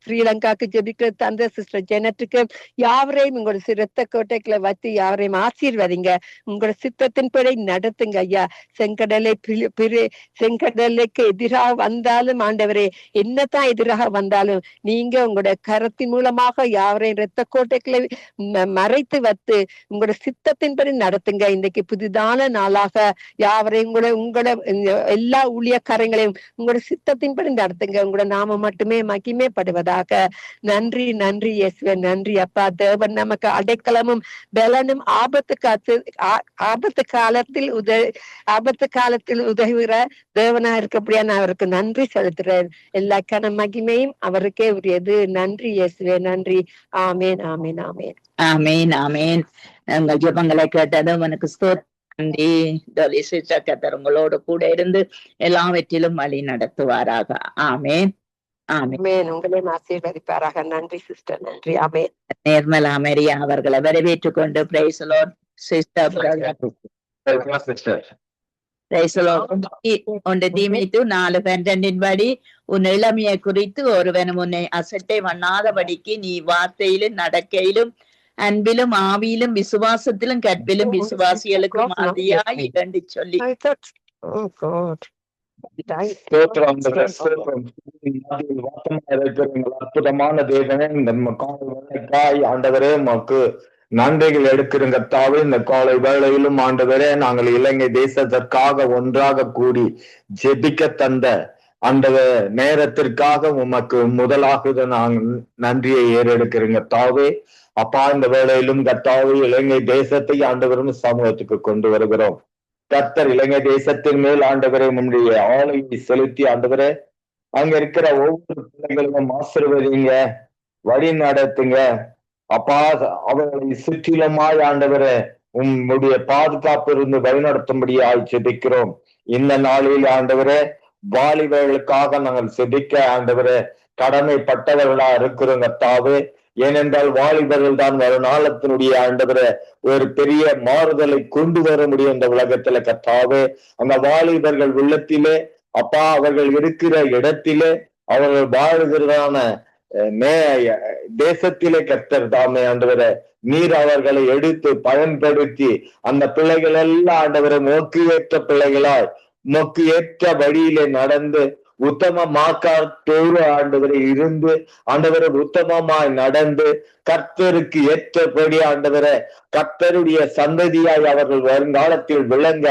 ஸ்ரீலங்காக்கு ஜெபிக்கிற தந்த சிஸ்டர் ஜெனட்டுக்கு யாவரையும் உங்களோட சிரத்த கோட்டைக்குள்ள வச்சு யாவரையும் ஆசீர்வதிங்க. உங்களோட சித்தத்தின்படி நடத்துங்க ஐயா. செங்கடலுக்கு எதிராக வந்தாலும் ஆண்டவரே, என்னதான் எதிராக வந்தாலும் நீங்க உங்களோட கரத்தின் மூலமாக யாவரையும் இரத்த கோட்டைக்குள்ள மறைத்து வைத்து உங்களோட சித்தத்தின்படி நடத்துங்க. இன்னைக்கு புதிதான நாளாக யாவரையும் உங்களோட எல்லா ஊழியக்காரங்களையும் உங்களோட சித்தத்தின்படி நடத்துங்க. உங்களோட நாம மட்டுமே மகிமை படுவதாக. நன்றி நன்றி இயேசுவே, நன்றி அப்பா. தேவன் நமக்கு அடைக்கலமும் பலனும் ஆபத்து காலத்தில் உதவுகிற தேவனா இருக்கப்படியா நான் அவருக்கு நன்றி செலுத்துறேன். எல்லா கன மகிமையும் அவருக்கே உரியது. நன்றி இயேசுவே, நன்றி. ஆமேன் ஆமேன் ஆமேன் ஆமேன் ஆமேன். உங்கள் ஜெபங்களை கேட்டதும் எனக்கு நன்றி. கர்த்தர் உங்களோடு கூட இருந்து எல்லாவற்றிலும் வழி நடத்துவாராக. ஆமேன் ஆமேன். உங்களையும் ஆசீர்வதிப்பாராக. நன்றி சிஸ்டர், நன்றி. ஆமேன். நிர்மலா மரியா அவர்களை வரவேற்றுக் கொண்டு பிரைஸ் லார்ட் சிஸ்டர் தீமைத்து 4:12 உன் இளமையை குறித்து ஒருவனும் உன்னை அசட்டை வண்ணாதபடிக்கு நீ வார்த்தையிலும் நடக்கையிலும் அன்பிலும் ஆவியிலும் விசுவாசத்திலும் கற்பிலும் விசுவாசிகளுக்கு மாதிரியாய் என்று சொல்லி அற்புதமான தேவனே, இந்த காலை ஆண்டவரே உமக்கு நன்றிகள் எடுக்கிறங்க தாவே. இந்த காலை வேளையிலும் ஆண்டவரே நாங்கள் இலங்கை தேசத்திற்காக ஒன்றாக கூடி ஜெபிக்க தந்த அந்த நேரத்திற்காக உமக்கு முதலாக நாங்கள் நன்றியை ஏறெடுக்கிறங்க தாவே. அப்பா, இந்த வேளையிலும் கர்த்தாவே இலங்கை தேசத்தை ஆண்டவரும் சமூகத்துக்கு கொண்டு வருகிறோம். கர்த்தர் இலங்கை தேசத்தின் மேல் ஆண்டவரே நம்முடைய ஆளுகை செலுத்தி ஆண்டவரே அங்க இருக்கிற ஒவ்வொரு பிள்ளைகளும் ஆசீர்வதிங்க. வழி நடத்துங்க அப்பா. அவர்களை சுற்றிலுமாய் ஆண்டவரே உம்முடைய பாதுகாப்பு இருந்து வழிநடத்தும்படியாய் செபிக்கிறோம். இந்த நாளில் ஆண்டவரே வாலிபர்களுக்காக நாங்கள் செபிக்க ஆண்டவரே கடமைப்பட்டவர்களா இருக்கிறோம் கர்த்தாவே. ஏனென்றால் வாலிபர்கள் தான் வருநாளத்தினுடைய ஆண்டவரே ஒரு பெரிய மாறுதலை கொண்டு வர முடியும் இந்த உலகத்துல கர்த்தாவே. அந்த வாலிபர்கள் உள்ளத்திலே அப்பா அவர்கள் இருக்கிற இடத்திலே அவர்கள் வாழுகிறதான தேசத்திலே கர்த்தர் தாமே ஆண்டவரை நீர் அவர்களை எடுத்து பயன்படுத்தி அந்த பிள்ளைகள் எல்லாம் ஆண்டவரை மோக்கு ஏற்ற பிள்ளைகளாய் மோக்கு ஏற்ற வழியிலே நடந்து உத்தமமாக்காட்டோடு ஆண்டவரை இருந்து ஆண்டவரை உத்தமமாய் நடந்து கர்த்தருக்கு ஏற்றபடி ஆண்டவரை கர்த்தருடைய சந்ததியாய் அவர்கள் வருங்காலத்தில் விளங்க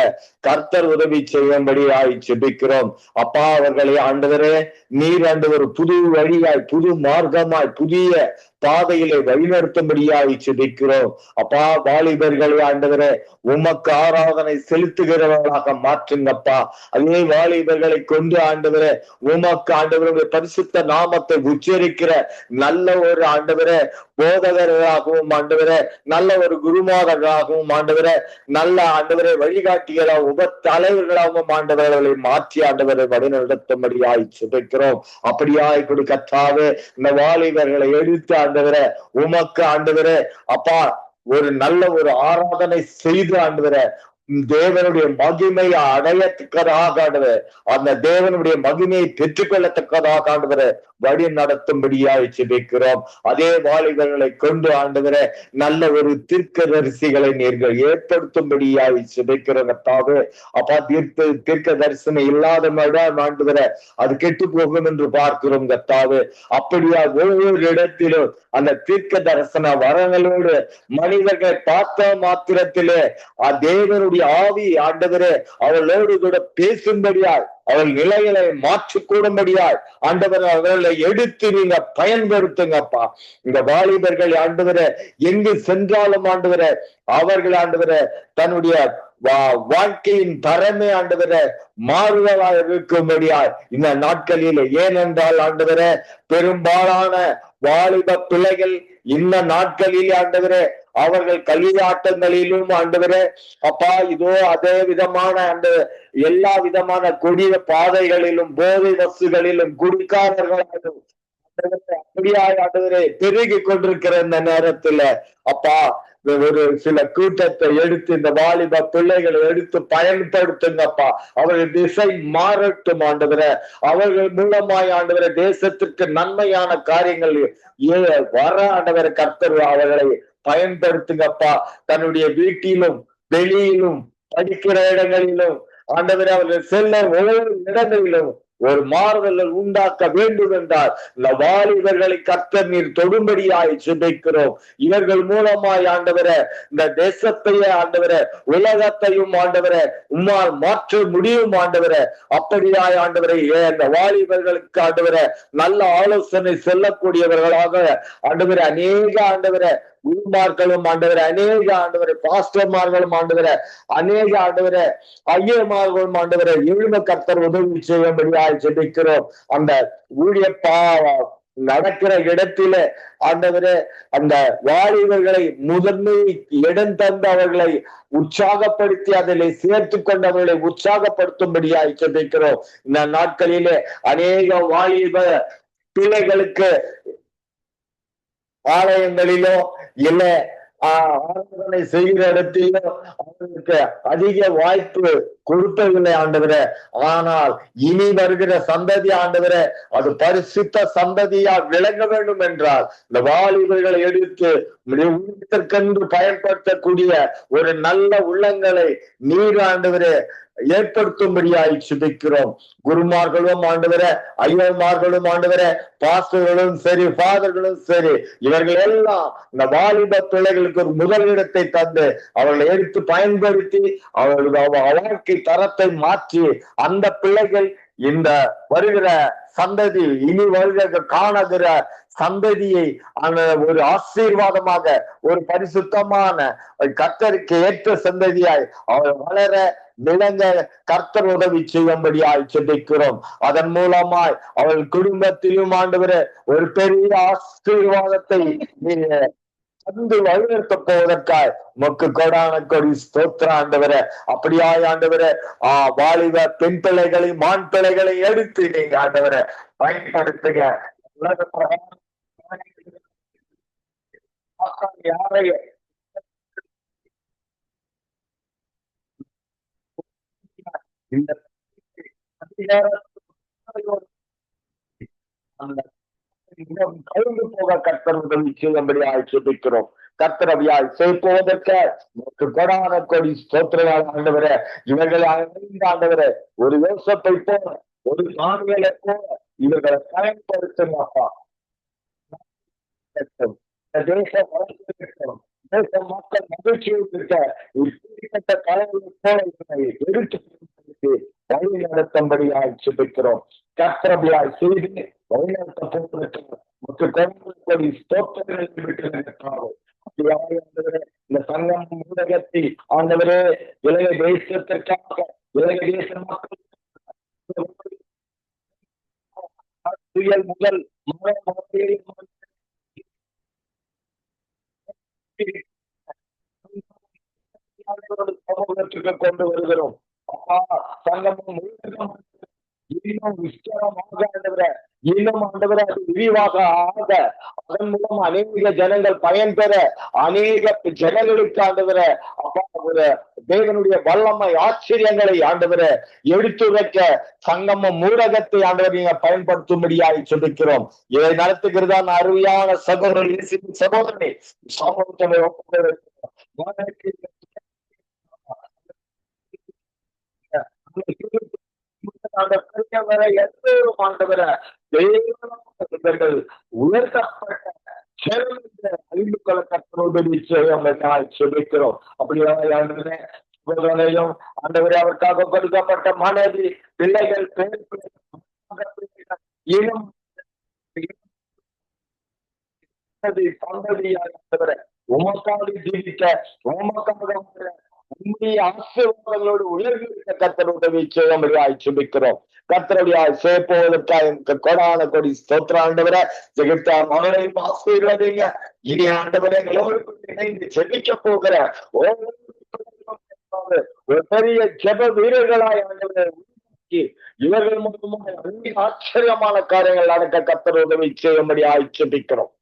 கர்த்தர் உதவி செய்யும்படியாய் செபிக்கிறோம். அப்பா அவர்களை ஆண்டவரே நீர் ஆண்டவர் புது வழியாய் புது மார்க்கமாய் புதிய பாதையிலே வழிநடத்தும்படியாய் செபிக்கிறோம். அப்பா வாலிபர்களை ஆண்டவரே உமக்கு ஆராதனை செலுத்துகிறவர்களாக மாற்றுங்கப்பா. அதே வாலிபர்களை கொண்டு ஆண்டவரே உமக்கு ஆண்டவருடைய பரிசுத்த நாமத்தை உச்சரிக்கிற நல்ல ஒரு ஆண்டவரே போதகர்களாகவும் ஆண்டவரே நல்ல ஒரு குருமாதர்களாகவும் ஆண்டவரே நல்ல ஆண்டவரை வழிகாட்டிகளாகவும் உப தலைவர்களாகவும் ஆண்டவர்களை மாற்றி ஆண்டவரை வழிநடத்தும்படியாய் செபிக்கிறோம். அப்படியாய் கொடுக்கத்தாவே இந்த வாலிபர்களை எடுத்து ஆண்டவரை உமக்கு ஆண்டவரே அப்பா ஒரு நல்ல ஒரு ஆராதனை செய்து ஆண்டவரை தேவனுடைய மகிமையை அடையத்தக்கதாக ஆண்டவர் அந்த தேவனுடைய மகிமையை பெற்றுக்கொள்ளத்தக்கதாக ஆண்டவரை வழி நடத்தும்படியாய் செபிக்கிறோம். அதே வாலிபர்களை கொண்டு ஆண்டவரை நல்ல ஒரு தீர்க்கதரிசிகளை நீர்கள் ஏற்படுத்தும்படியாய் செபிக்கிறோம் கர்த்தாவே. அப்பா தீர்க்க தரிசனம் இல்லாத ஆண்டவரை அது கெட்டு போகும் என்று பார்க்கிறோம் கர்த்தாவே. அப்படியா ஒவ்வொரு இடத்திலும் அந்த தீர்க்க தரிசன வரங்களோடு மனிதர்கள் பார்த்த மாத்திரத்திலே தேவனுடைய ஆவி ஆண்டவரே அவர்களோடு கூட பேசும்படியாய் அவள் நிலைகளை மாற்றிக்கூடும்படியாய் ஆண்டவர் அவர்களை எடுத்து நீங்க பயன்படுத்துங்கப்பா. இந்த வாலிபர்கள் ஆண்டவரை எங்கு சென்றாலும் ஆண்டவரை அவர்கள் ஆண்டவரை தன்னுடைய வாழ்க்கையின் தரமே ஆண்டவரை மாறுதலாக இருக்கும்படியாய் இந்த நாட்களில். ஏனென்றால் ஆண்டவரை பெரும்பாலான வாலிப பிள்ளைகள் இந்த நாட்களில் ஆண்டவரே அவர்கள் களியாட்டங்களிலும் ஆண்டவரே அப்பா இதோ அதே விதமான அந்த எல்லா விதமான கொடிய பாதைகளிலும் போதை வசுகளிலும் குடிக்காரர்களாலும் அப்படியாய் ஆண்டவரே பெருகி கொண்டிருக்கிற இந்த நேரத்துல அப்பா ஒரு சில கூட்டத்தை எடுத்து இந்த வாலிப பிள்ளைகளை எடுத்து பயன்படுத்துங்கப்பா. அவர்கள் திசை மாறட்டும் ஆண்டவரை. அவர்கள் மூலமாய் ஆண்டவரை தேசத்திற்கு நன்மையான காரியங்கள் வர ஆண்டவரை கர்த்தர் அவர்களை பயன்படுத்துங்கப்பா. தன்னுடைய வீட்டிலும் வெளியிலும் படிக்கிற இடங்களிலும் ஆண்டவரை அவர்கள் செல்ல ஒவ்வொரு இடங்களிலும் ஒரு மாறுதல் உண்டாக்க வேண்டும் என்றால் இந்த வாலிபர்களை கர்த்தர் நீர் தொடும்படியாய் செபிக்கிறோம். இவர்கள் மூலமாய் ஆண்டவரை இந்த தேசத்தையே ஆண்டவரை உலகத்தையும் ஆண்டவரை உம்மால் மாற்ற முடியும் ஆண்டவரை. அப்படியாய் ஆண்டவரை இந்த வாலிபர்களுக்கு ஆண்டவரை நல்ல ஆலோசனை சொல்லக்கூடியவர்களாக ஆண்டவரை அநேக ஆண்டவரை குருமார்களும் ஆண்டவரை அநேக ஆண்டவரை பாஸ்டர்மார்களும் ஆண்டவரை அநேக ஆண்டவரை ஐயமார்களும் ஆண்டவரை எழும கர்த்தர் உதவி செய்யும்படியாய் செபிக்கிறோம். அந்த ஊழியப்பா நடக்கிற இடத்தில ஆண்டவரே அந்த வாலிபர்களை முதன்மை இடம் தந்து அவர்களை உற்சாகப்படுத்தி அதிலே சேர்த்து கொண்டவர்களை உற்சாகப்படுத்தும்படியாய் செபிக்கிறோம். இந்த நாட்களிலே அநேக வாலிப பிள்ளைகளுக்கு ஆலயங்களிலோ இல்ல ஆராதனை செய்கிற இடத்திலோ அவர்களுக்கு அதிக வாய்ப்பு கொடுப்பதில்லை ஆண்டவரே. ஆனால் இனி வருகிற சந்ததி ஆண்டவரே அது பரிசுத்த சந்ததியா விளங்க வேண்டும் என்றால் இந்த வாலிபர்களை எடுத்து ஊழியத்திற்கென்று பயன்படுத்தக்கூடிய ஒரு நல்ல உள்ளங்களை நீர் ஆண்டவரே ஏற்படுத்தும்படியாய் சுபிக்கிறோம். குருமார்களும் ஆண்டவரே ஐயர்மார்களும் ஆண்டவரே பாஸ்டர்களும் சரி ஃபாதர்களும் சரி இவர்கள் எல்லாம் இந்த வாலிப பிள்ளைகளுக்கு ஒரு முதலிடத்தை தந்து அவர்களை எடுத்து பயன்படுத்தி அவர்களது வாழ்க்கை தரத்தை மாற்றி அந்த பிள்ளைகள் இந்த வருகிற சந்ததி, இனி வருகிற காணுகிற சந்ததியை ஒரு ஆசீர்வாதமாக, ஒரு பரிசுத்தமான கர்த்தருக்கு ஏற்ற சந்ததியாய் அவர் வளர விளங்க கர்த்தர் உதவி செய்யும்படியாய் செபிக்கிறோம். அதன் மூலமாய் அவள் குடும்பத்திலும் ஆண்டவரே ஒரு பெரிய ஆசீர்வாதத்தை வந்து வழிநிறுத்த போவதற்காய் மொக்கு கொடான கொடி ஸ்தோத்திர ஆண்டவரே. அப்படியாய் ஆண்டவரே வாலிப பெண் பிள்ளைகளை, மான் பிள்ளைகளை எடுத்து நீங்க ஆண்டவரை பயன்படுத்துங்க. யாரைய இந்த கலந்து போக கர்த்தர் உதவி செய்யும்படியாய் செபிக்கிறோம். கர்த்தரவியாய் செய்போவதற்கு கொடான கொடி ஸ்தோத்திரங்கள் ஆண்டவரே. இவர்களை ஆண்டவரே ஒரு யோசப்பை போல, ஒரு சாமிகளை போல இவர்களை பயன்படுத்துங்கப்பா. தேசம் வளர்ச்சிருக்கணும், தேச மக்கள் மகிழ்ச்சியை பெற்ற இப்படிப்பட்ட கலைகளை போல இவர்களை எடுத்து வழி நடத்தும்படியாய் செபிக்கிறோம். கர்த்தரவியாய் செய்து வழிநடத்த போவதற்கு ஸ்தோத்திரங்களை விட்டு இந்த சங்கம் ஊடகத்தை ஆண்டவரே இளைய தேசத்திற்காக, இளைய தேச மக்கள் முதல் சமூகத்துக்கு கொண்டு வருகிறோம். அப்பா சங்கமும் இன்னும் விஸ்தாரமாக ஆண்டவரை, இன்னும் ஆண்டவரை அது விரிவாக ஆக, அதன் மூலம் அநேக ஜனங்கள் பயன்பெற, அநேக ஜனங்களுக்கு ஆண்டவரை அப்பா ஒரு தேவனுடைய வல்லமை ஆச்சரியங்களை ஆண்டவரை எடுத்துரைக்க சங்கமம் ஊடகத்தை ஆண்டவர் நீங்க பயன்படுத்தும்படியாய் சொல்லிக்கிறோம். இதை நடத்துகிறதான் அருமையான சகோதரன் சகோதரனை சமூகத்தை உயர்த்தப்பட்ட அறிந்து கொள்ள கற்பனை செபிக்கிறோம். அப்படியும் ஆண்டவரே அவருக்காக கொடுக்கப்பட்ட மனைவி, பிள்ளைகள், இனம் சந்ததியாக உமக்காக ஜீவிக்க, உமக்காக உண்மையை ஆசீர்வாதங்களோடு உயர்ந்த கர்த்தர் உதவி செய்யும்படியாய் செபிக்கிறோம். கர்த்தருடைய சேர்ப்போவதற்காக கொடான கொடி ஸ்தோத்திர ஆண்டவரை ஜெகத்தா மகளையும் ஆசீர்வதிங்க. இனி ஆண்டவரை இணைந்து செபிக்க போகிற ஒரு பெரிய ஜெப வீரர்களாய் ஆண்டவரை உருவாக்கி இவர்கள் மூலமாக ஆச்சரியமான காரியங்கள் நடக்க கர்த்தர் உதவி செய்யும்படியாய் செபிக்கிறோம்.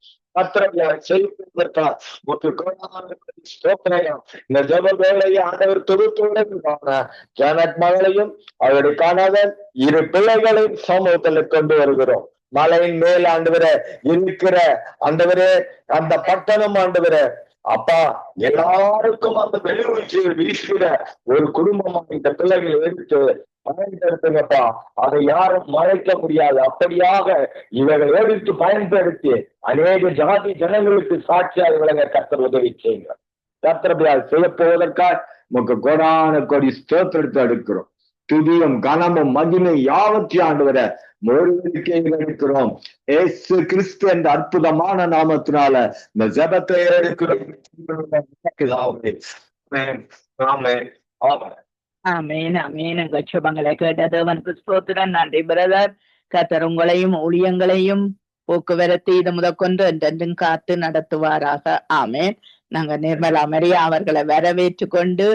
இந்த ஜப வேலையை ஆண்டவர் தொகுத்துடன் ஜானட் மகளையும் அவருடைய கணவன் இரு பிள்ளைகளையும் சமூகத்தில் கொண்டு வருகிறோம். மலையின் மேல் ஆண்டவரை இருக்கிற ஆண்டவரே அந்த பட்டணம் ஆண்டவரை அப்பா எல்லாருக்கும் அந்த வெளிவீச்சு வீசுகிற ஒரு குடும்பமாக இந்த பிள்ளைகள் எடுத்து பயன்படுத்துங்கப்பா. அதை யாரும் மறைக்க முடியாது. அப்படியாக இவர்கள் எடுத்து பயன்படுத்தி அநேக ஜாதி ஜனங்களுக்கு சாட்சியாக விளங்க கர்த்தர் உதவி செய்யுங்க. கர்த்தர் செய்யப்போவதற்காக நமக்கு கொடான கொடி ஸ்தோத்திரத்தை எடுக்கிறோம். துதியும் கனமும் மகிமை யாவற்றையும் ஆண்டவரை எடுக்கிறோம். ஏசு கிறிஸ்து என்ற அற்புதமான நாமத்தினால இந்த ஜெபத்தை எடுக்கிறோம். ஆமேன் ஆமேன். எங்கள் சுபங்களை கேட்ட தேவனுக்கு ஸ்தோத்திரம். நன்றி பிரதர். கர்த்தர் உங்களையும் ஊழியங்களையும் போக்குவரத்து இது முதற்கொண்டு என்றென்றும் காத்து நடத்துவாராக. ஆமேன். நாங்க நிர்மலா மரியா அவர்களை வரவேற்று கொண்டு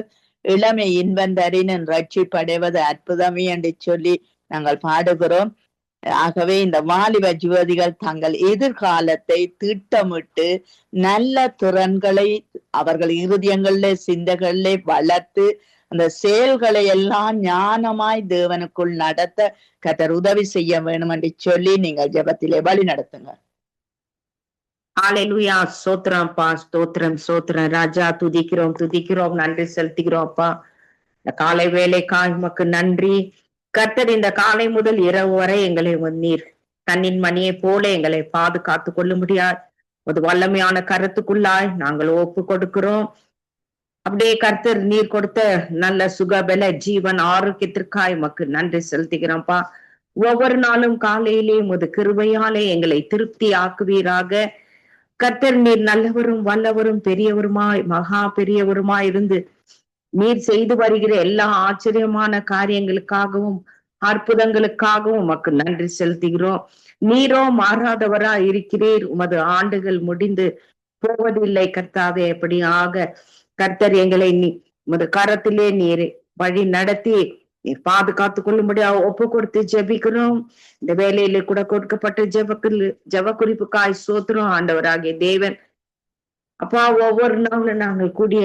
இளமை இன்வந்தரின் ரட்சிப்படைவது அற்புதமே என்று சொல்லி நாங்கள் பாடுகிறோம். ஆகவே இந்த வாலிப ஜோதிகள் தங்கள் எதிர்காலத்தை திட்டமிட்டு நல்ல திறன்களை அவர்கள் இருதயங்களிலே சிந்தைகளிலே வளர்த்து அந்த செயல்களை எல்லாம் ஞானமாய் தேவனுக்குள் நடத்த கர்த்தர் உதவி செய்ய வேணும் என்று சொல்லி நீங்கள் ஜெபத்திலே வழி நடத்துங்க. ஹல்லேலூயா. ஸ்தோத்திரம்ப்பா, ஸ்தோத்திரம் ஸ்தோத்திரம் ராஜா. துதிக்கிறோம் துதிக்கிறோம், நன்றி செலுத்துகிறோம் அப்பா. இந்த காலை வேலைக்காய் உமக்கு நன்றி கர்த்தர். இந்த காலை முதல் இரவு வரை எங்களை நீர் தன்னின் மணியை போல எங்களை பாதுகாத்து கொள்ள முடியாது ஒரு வல்லமையான கருத்துக்குள்ளாய் நாங்கள் ஒப்பு கொடுக்கிறோம். அப்படியே கர்த்தர் நீர் கொடுத்த நல்ல சுகபல ஜீவன் ஆரோக்கியத்திற்காய் உமக்கு நன்றி செலுத்துகிறோம்ப்பா. ஒவ்வொரு நாளும் காலையிலே உமது கிருபையாலே எங்களை திருப்தி ஆக்குவீராக. கர்த்தர் நீர் நல்லவரும் வல்லவரும் பெரியவருமாய் மகா பெரியவருமாய் இருந்து நீர் செய்து வருகிற எல்லா ஆச்சரியமான காரியங்களுக்காகவும் அற்புதங்களுக்காகவும் உமக்கு நன்றி செலுத்துகிறோம். நீரோ மாறாதவரா இருக்கிறீர். உமது ஆண்டுகள் முடிந்து போவதில்லை கர்த்தாவே. அப்படியாக கர்த்தர் எங்களை உமது கரத்திலே நீர் வழி நடத்தி நீர் பாதுகாத்து கொள்ளும்படியா ஒப்பு கொடுத்து ஜெபிக்கிறோம். இந்த வேலையில கூட கொடுக்கப்பட்ட ஜெப குறிப்புக்காய் சோத்திரம் ஆண்டவராகிய தேவன். அப்பா, ஒவ்வொரு நாளும் நாங்கள் கூடிய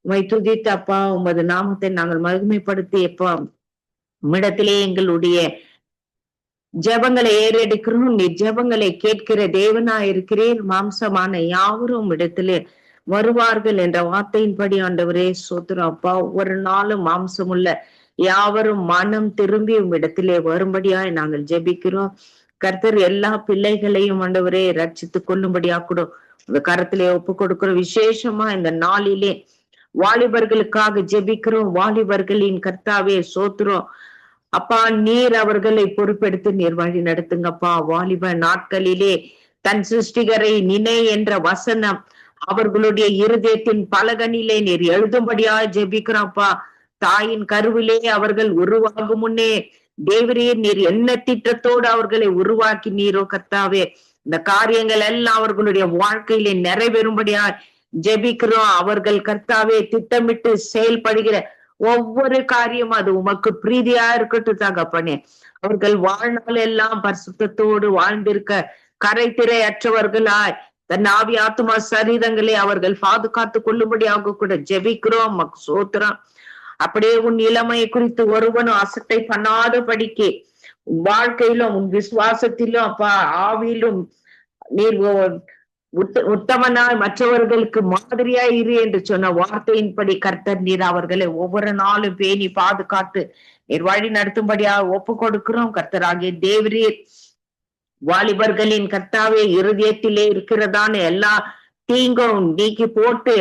உம்மை துதித்து அப்பா உமது நாமத்தை நாங்கள் மகிமைப்படுத்தி அப்பா உம்மிடத்திலே எங்களுடைய ஜெபங்களை ஏறெடுக்கிறோம். நீ ஜெபங்களை கேட்கிற தேவனா இருக்கிறேன். மாம்சமான யாவரும் இடத்திலே வருவார்கள் என்ற வார்த்தையின்படி ஆண்டவரே சோத்திரம் அப்பா. ஒவ்வொரு நாளும் மாம்சமுள்ள யாவரும் மனம் திரும்பி உம்மிடத்திலே வரும்படியாய் நாங்கள் ஜெபிக்கிறோம். கர்த்தர் எல்லா பிள்ளைகளையும் ஆண்டவரே ரட்சித்து கொள்ளும்படியா கூட உங்க கரத்திலே ஒப்பு கொடுக்கிறோம். விசேஷமா இந்த நாளிலே வாலிபர்களுக்காக ஜெபிக்கிறோம். வாலிபர்களின் கர்த்தாவே சோத்திரம் அப்பா. நீர் அவர்களை பொறுப்பெடுத்து நீர் வழி நடத்துங்கப்பா. வாலிப நாட்களிலே தன் சிருஷ்டிகரை நினை என்ற வசனம் அவர்களுடைய இருதயத்தின் பலகனிலே நீர் எழுதும்படியா ஜெபிக்கிறோம்ப்பா. தாயின் கருவிலே அவர்கள் உருவாகும் முன்னே தேவரே நீர் என்ன திட்டத்தோடு அவர்களை உருவாக்கி நீரோ கர்த்தாவே இந்த காரியங்கள் எல்லாம் அவர்களுடைய வாழ்க்கையிலே நிறைவேறும்படியா ஜெபிக்கிறோம். அவர்கள் கர்த்தாவே திட்டமிட்டு செயல்படுகிற ஒவ்வொரு காரியம் அது உமக்கு பிரீதியா இருக்கட்டும் தகப்பனே. அவர்கள் வாழ்நாள் எல்லாம் பரிசுத்தத்தோடு வாழ்ந்திருக்க கரைத்திரை அற்றவர்களாய் தன் ஆவி ஆத்மா சரீரங்களை அவர்கள் பாதுகாத்து கொள்ளும்படியாக கூட ஜெபிக்கிறோம். சோத்திரம். அப்படியே உன் இளமையை குறித்து ஒருவனும் அசட்டை பண்ணாத படிக்கு உன் வாழ்க்கையிலும் உன் விசுவாசத்திலும் அப்பா ஆவியிலும் நீர் உத்தமனாய் மற்றவர்களுக்கு மாதிரியாய் இரு என்று சொன்ன வார்த்தையின்படி கர்த்தர் நீர் அவர்களை ஒவ்வொரு நாளும் பேணி பாதுகாத்து நீர் வழி நடத்தும்படியாக ஒப்பு கொடுக்கிறோம். கர்த்தராகிய தேவரீர் வாலிபர்களின் கர்த்தாவே இருதயத்திலே இருக்கிறதான எல்லா தீங்கும் நீக்கி போட்டு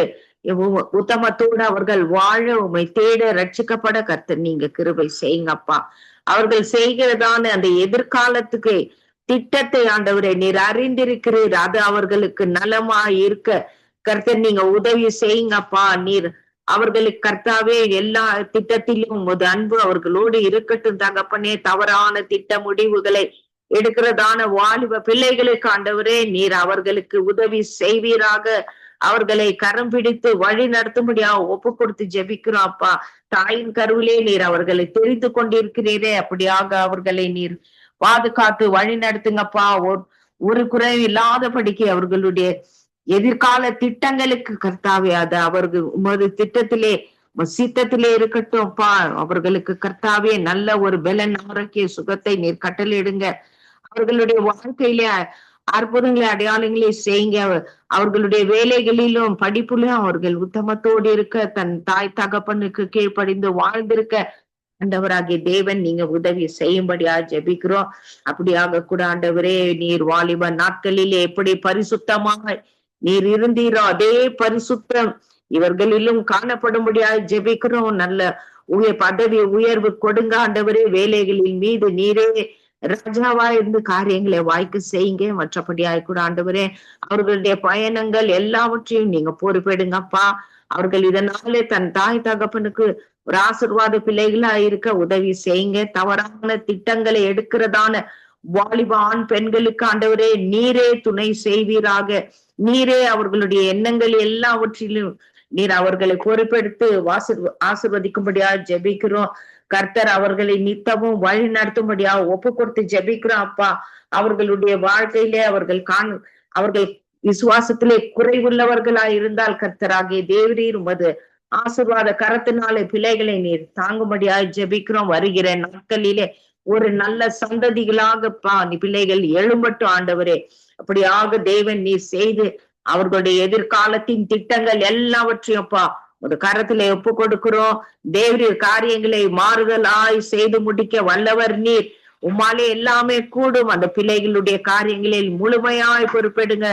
உத்தமத்தோடு அவர்கள் வாழ உம்மை தேட ரட்சிக்கப்பட கர்த்தர் நீங்க கிருபை செய்யுங்கப்பா. அவர்கள் செய்கிறதான அந்த எதிர்காலத்துக்கு திட்டத்தை ஆண்டவரை நீர் அறிந்திருக்கிறீர். அது அவர்களுக்கு நலமா இருக்க கர்த்தர் நீங்க உதவி செய்யுங்கப்பா. நீர் அவர்களுக்கு கர்த்தாவே எல்லா திட்டத்திலும் உமது அன்பு அவர்களோடு இருக்கட்டும் தகப்பனே. தவறான திட்ட முடிவுகளை எடுக்கிறதான வாலிப பிள்ளைகளுக்கு ஆண்டவரே நீர் அவர்களுக்கு உதவி செய்வீராக. அவர்களை கரம் பிடித்து வழி நடத்தும்படியா ஒப்பு கொடுத்து ஜெபிக்கிறோம் அப்பா. தாயின் கருவிலே நீர் அவர்களை தெரிந்து கொண்டிருக்கிறீரே, அப்படியாக அவர்களை நீர் பாதுகாத்து வழி நடத்துங்கப்பா. ஒரு குறை இல்லாதபடிக்கு அவர்களுடைய எதிர்கால திட்டங்களுக்கு கர்த்தாவே அது அவர்கள் உமது திட்டத்திலே சித்தத்திலே இருக்கட்டும் அப்பா. அவர்களுக்கு கர்த்தாவே நல்ல ஒரு பலன் ஆரோக்கிய சுகத்தை நீர் கட்டளையிடுங்க. அவர்களுடைய வாழ்க்கையில அற்புதங்களை அடையாளங்களை செய்யுங்க. அவர்களுடைய வேலைகளிலும் படிப்புலும் அவர்கள் உத்தமத்தோடு இருக்க தன் தாய் தகப்பனுக்கு கீழ்ப்படிந்து வாழ்ந்திருக்க ஆண்டவராகிய தேவன் நீங்க உதவி செய்யும்படியா ஜெபிக்கிறோம். அப்படியாக கூட ஆண்டவரே நீர் வாலிப நாட்களிலே எப்படி பரிசுத்தமாக நீர் இருந்தீரோ அதே பரிசுத்தம் இவர்களிலும் காணப்படும்படியா ஜெபிக்கிறோம். நல்ல பதவி உயர்வு கொடுங்க ஆண்டவரே. வேலைகளின் மீது நீரே ராஜாவா இருந்து காரியங்களை வாய்க்கு செய்யுங்க. மற்றபடியாய் கூட ஆண்டவரே அவர்களுடைய பயணங்கள் எல்லாவற்றையும் நீங்க பொறுப்பெடுங்கப்பா. அவர்கள் இதனாலே தன் தாய் தகப்பனுக்கு ஒரு ஆசீர்வாத பிள்ளைகளா இருக்க உதவி செய்யுங்க. தவறான திட்டங்களை எடுக்கிறதான வாலிப ஆண் பெண்களுக்கு ஆண்டவரே நீரே துணை செய்வீராக. நீரே அவர்களுடைய எண்ணங்கள் எல்லாவற்றிலும் நீர் அவர்களை பொறுப்பெடுத்து ஆசீர்வதிக்கும்படியா ஜெபிக்கிறோம். கர்த்தர் அவர்களை நித்தமும் வழி நடத்தும்படியா ஒப்பு கொடுத்து ஜெபிக்கிறோம் அப்பா. அவர்களுடைய வாழ்க்கையிலே அவர்கள் விசுவாசத்திலே குறைவுள்ளவர்களா இருந்தால் கர்த்தராகிய தேவரீர் உமது ஆசீர்வாத கரத்தினாலே பிள்ளைகளை நீர் தாங்கும்படியா ஜெபிக்கிறோம். வருகிற நாட்களிலே ஒரு நல்ல சந்ததிகளாகப்பா நீ பிள்ளைகள் எழும்பட்டும் ஆண்டவரே. அப்படியாக தேவன் நீர் செய்து அவர்களுடைய எதிர்காலத்தின் திட்டங்கள் எல்லாவற்றையும் அப்பா ஒரு கரத்திலே ஒப்பு கொடுக்கிறோம். தேவரீர் காரியங்களை மாறுதலாய் செய்து முடிக்க வல்லவர் நீர். உம்மாலே எல்லாமே கூடும். அந்த பிள்ளைகளுடைய காரியங்களில் முழுமையாய் பொறுப்பெடுங்க.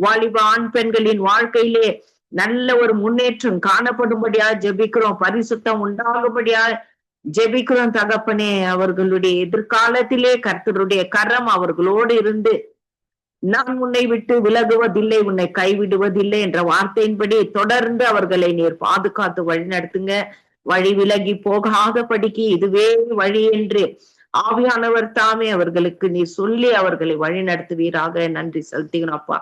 வாலிப ஆண் பெண்களின் வாழ்க்கையிலே நல்ல ஒரு முன்னேற்றம் காணப்படும்படியா ஜெபிக்கிறோம். பரிசுத்தம் உண்டாகும்படியா ஜெபிக்கிறோம் தகப்பனே, அவர்களுடைய எதிர்காலத்திலே கர்த்தருடைய கரம் அவர்களோடு இருந்து, நான் உன்னை விட்டு விலகுவதில்லை, உன்னை கைவிடுவதில்லை என்ற வார்த்தையின்படி தொடர்ந்து அவர்களை நீர் பாதுகாத்து வழி நடத்துங்க. வழி விலகி போகாதபடிக்கு இதுவே வழி என்று ஆவியானவர் தாமே அவர்களுக்கு நீர் சொல்லி அவர்களை வழி நடத்துவீராக. நன்றி செலுத்துகிறோம் அப்பா.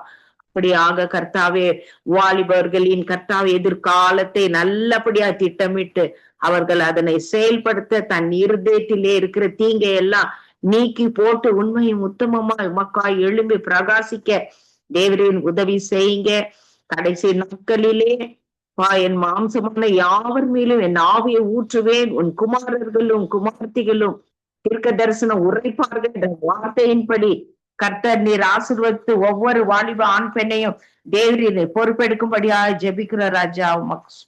அப்படியாக கர்த்தாவே, வாலிபர்களின் கர்த்தாவே எதிர்காலத்தை நல்லபடியா திட்டமிட்டு அவர்கள் அதனை செயல்படுத்த தன் இருதயத்திலே இருக்கிற தீங்கை எல்லாம் நீக்கி போட்டு உண்மையும் உத்தமமாய் உமக்காய் எழும்பி பிரகாசிக்க தேவரின் உதவி செய்யுங்க. கடைசி நாட்களிலே என் மாம்சமான யாவர் மேலும் என் ஆவியை ஊற்றுவேன், உன் குமாரர்களும் குமார்த்திகளும் தீர்க்க தரிசனம் உரைப்பார்கள் என்ற வார்த்தையின்படி கர்த்தர் நீர் ஆசீர்வதித்து ஒவ்வொரு வாலிப ஆண் பெண்ணையும் தேவரின் பொறுப்பெடுக்கும்படியா ஜெபிக்கிற ராஜா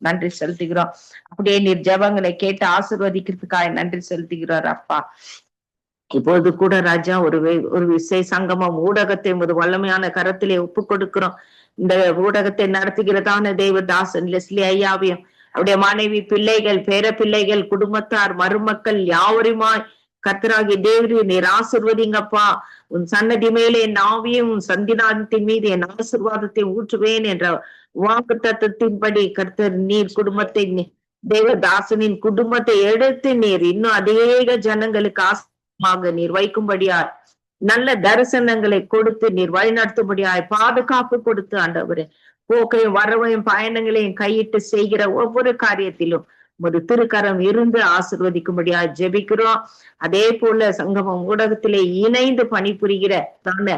நன்றி செலுத்துகிறோம். அப்படியே நீர் ஜெபங்களை கேட்டு ஆசீர்வதிக்கிறதுக்காக நன்றி செலுத்துகிறார் அப்பா. இப்போது கூட ராஜா ஒரு விசை சங்கமம் ஊடகத்தை ஒரு வல்லமையான கரத்திலே ஒப்பு கொடுக்கிறோம். இந்த ஊடகத்தை நடத்துகிறதான தேவதாசன் லெஸ்லி ஐயாவையும் அவருடைய மனைவி, பிள்ளைகள், பேர பிள்ளைகள், குடும்பத்தார், மருமக்கள் யாவருமாய் கர்த்தராகிய தேவரே நீர் ஆசீர்வதிங்கப்பா. உன் சன்னதி மேலே என் ஆவியும் உன் சந்தினாத்தின் மீது என் ஆசீர்வாதத்தை ஊற்றுவேன் என்ற வாக்கு தத்துவத்தின்படி கர்த்தர் நீர் குடும்பத்தை, தேவதாசனின் குடும்பத்தை எடுத்து நீர் இன்னும் அதிக ஜனங்களுக்கு ஆசீர்வாதமாக நீர் வைக்கும்படியாய், நல்ல தரிசனங்களை கொடுத்து நீர் வழிநடத்தும்படியாய், பாதுகாப்பு கொடுத்து ஆண்டவரே போக்கையும் வரவையும் பயணங்களையும் கையிட்டு செய்கிற ஒவ்வொரு காரியத்திலும் ஒரு திருக்கரம் இருந்து ஆசீர்வதிக்கும்படியா ஜெபிக்கிறோம். அதே போல சங்கமம் ஊடகத்திலே இணைந்து பணிபுரிகிற தான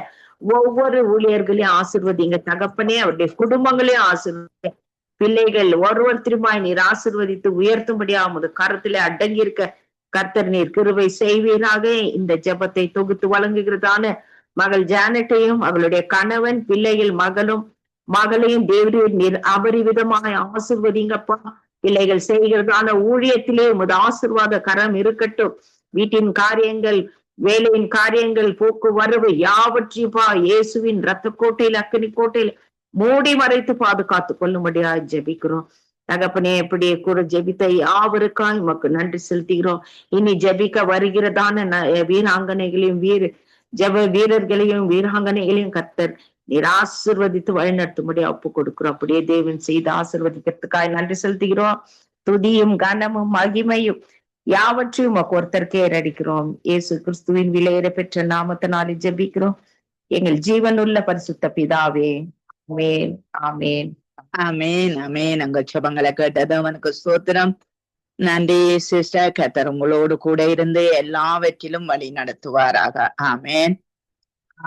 ஒவ்வொரு ஊழியர்களையும் ஆசீர்வதிங்க தகப்பனே. அவருடைய குடும்பங்களையும் ஆசீர்வதிங்க. பிள்ளைகள் ஒருவருமாய் நீர் ஆசீர்வதித்து உயர்த்தும்படியா உமது கரத்திலே அடங்கி இருக்க கர்த்தர் நீர் கிருபை செய்வீராக. இந்த ஜெபத்தை தொகுத்து வழங்குகிறதான மகள் ஜானட்டையும் அவளுடைய கணவன், பிள்ளைகள், மகளையும் தேவரீர் நீர் அபரிவிதமாய் ஆசீர்வதிங்கப்பா. பிள்ளைகள் செய்கிறதான ஊழியத்திலே உமது ஆசீர்வாத கரம் இருக்கட்டும். வீட்டின் காரியங்கள், வேலையின் காரியங்கள், போக்குவரவு யாவற்றையும்பா இயேசுவின் இரத்த கோட்டையில், அக்கினி கோட்டையில் மூடி மறைத்து பாதுகாத்து கொள்ளும்படியா ஜெபிக்கிறோம் தகப்பனே. எப்படியே கூட ஜெபித்த யாவருக்காய் உமக்கு நன்றி செலுத்துகிறோம். இனி ஜெபிக்க வருகிறதான வீராங்கனைகளையும் ஜெப வீரர்களையும் வீராங்கனைகளையும் கர்த்தர் நீர் ஆசீர்வதித்து வழிநடத்தும்படியா ஒப்பு கொடுக்கிறோம். அப்படியே தேவன் செய்து ஆசீர்வதிக்கிறதுக்காக நன்றி செலுத்துகிறோம். துதியும் கனமும் மகிமையும் யாவற்றையும் ஒருத்தருக்கே ஏறடிக்கிறோம். இயேசு கிறிஸ்துவின் விலையேற பெற்ற நாமத்தினாலே ஜெபிக்கிறோம் எங்கள் ஜீவனுள்ள பரிசுத்த பிதாவே. ஆமேன், ஆமேன், ஆமேன், ஆமேன். அங்க ஜெபங்களை கேட்டது அவனுக்கு ஸ்தோத்திரம். நன்றி சிஸ்டர். கர்த்தர் உங்களோடு கூட இருந்து எல்லாவற்றிலும் வழி நடத்துவாராக. ஆமேன்,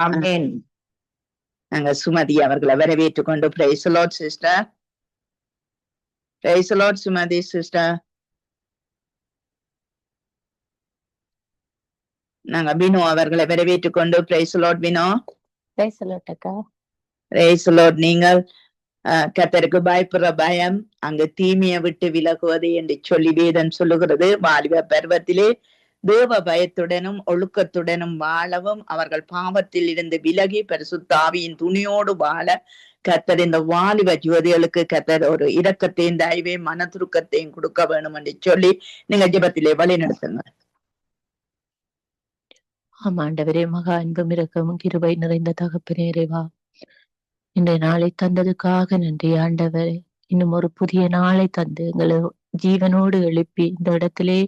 ஆமேன். நாங்க சுமதி அவர்களை வரவேற்றுக் கொண்டு praise the lord sister. Praise the lord Sumathi sister. நாங்க வினோ அவர்களை வரவேற்றுக் கொண்டு praise the lord Vino. Praise the lord அக்கா. Praise the lord. நீங்கள் கர்த்தருக்கு பயப்படுற பயம் அங்கு தீமையை விட்டு விலகுவது என்று சொல்லி வேதம் சொல்லுகிறது. வாலிப பருவத்திலே தேவ பயத்துடனும் ஒழுக்கத்துடனும் வாழவும் அவர்கள் பாவத்தில் இருந்து விலகி பரிசுத்த ஆவியின் துணியோடு வாழ கர்த்தர் இந்த வாலிப ஜோதிகளுக்கு கர்த்தர் ஒரு இரக்கத்தையும் தயவையும் மனதுருக்கத்தையும் கொடுக்க வேணும் என்று சொல்லி நீங்க ஜெபத்திலே வழி நடத்துங்க. ஆமாண்டவரே, மகா அன்பும் இரக்கமும் கிருபை நிறைந்த தகப்பனே இறைவா, இன்றைய நாளை தந்ததுக்காக நன்றி ஆண்டவரே. இன்னும் ஒரு புதிய நாளை தந்து எங்களை ஜீவனோடு எழுப்பி இந்த இடத்திலே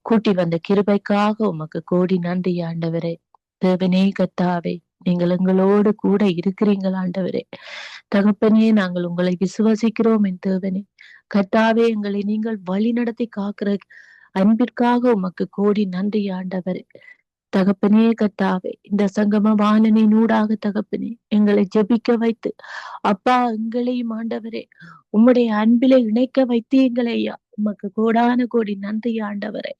கூட்டி வந்த கிருபைக்காக உமக்கு கோடி நன்றி ஆண்டவரே. தேவனே கர்த்தாவே, நீங்கள் எங்களோடு கூட இருக்கிறீங்கள் ஆண்டவரே. தகப்பனே, நாங்கள் உங்களை விசுவாசிக்கிறோம் என் தேவனே. கர்த்தாவே, எங்களை நீங்கள் வழி நடத்தி காக்கிற அன்பிற்காக உமக்கு கோடி நன்றி ஆண்டவரே. தகப்பனே கர்த்தாவே, இந்த சங்கம வானனின் ஊடாக தகப்பனே எங்களை ஜெபிக்க வைத்து அப்பா எங்களையும் ஆண்டவரே உம்முடைய அன்பிலே இணைக்க வைத்து எங்களையா உமக்கு கோடான கோடி நன்றி ஆண்டவரே.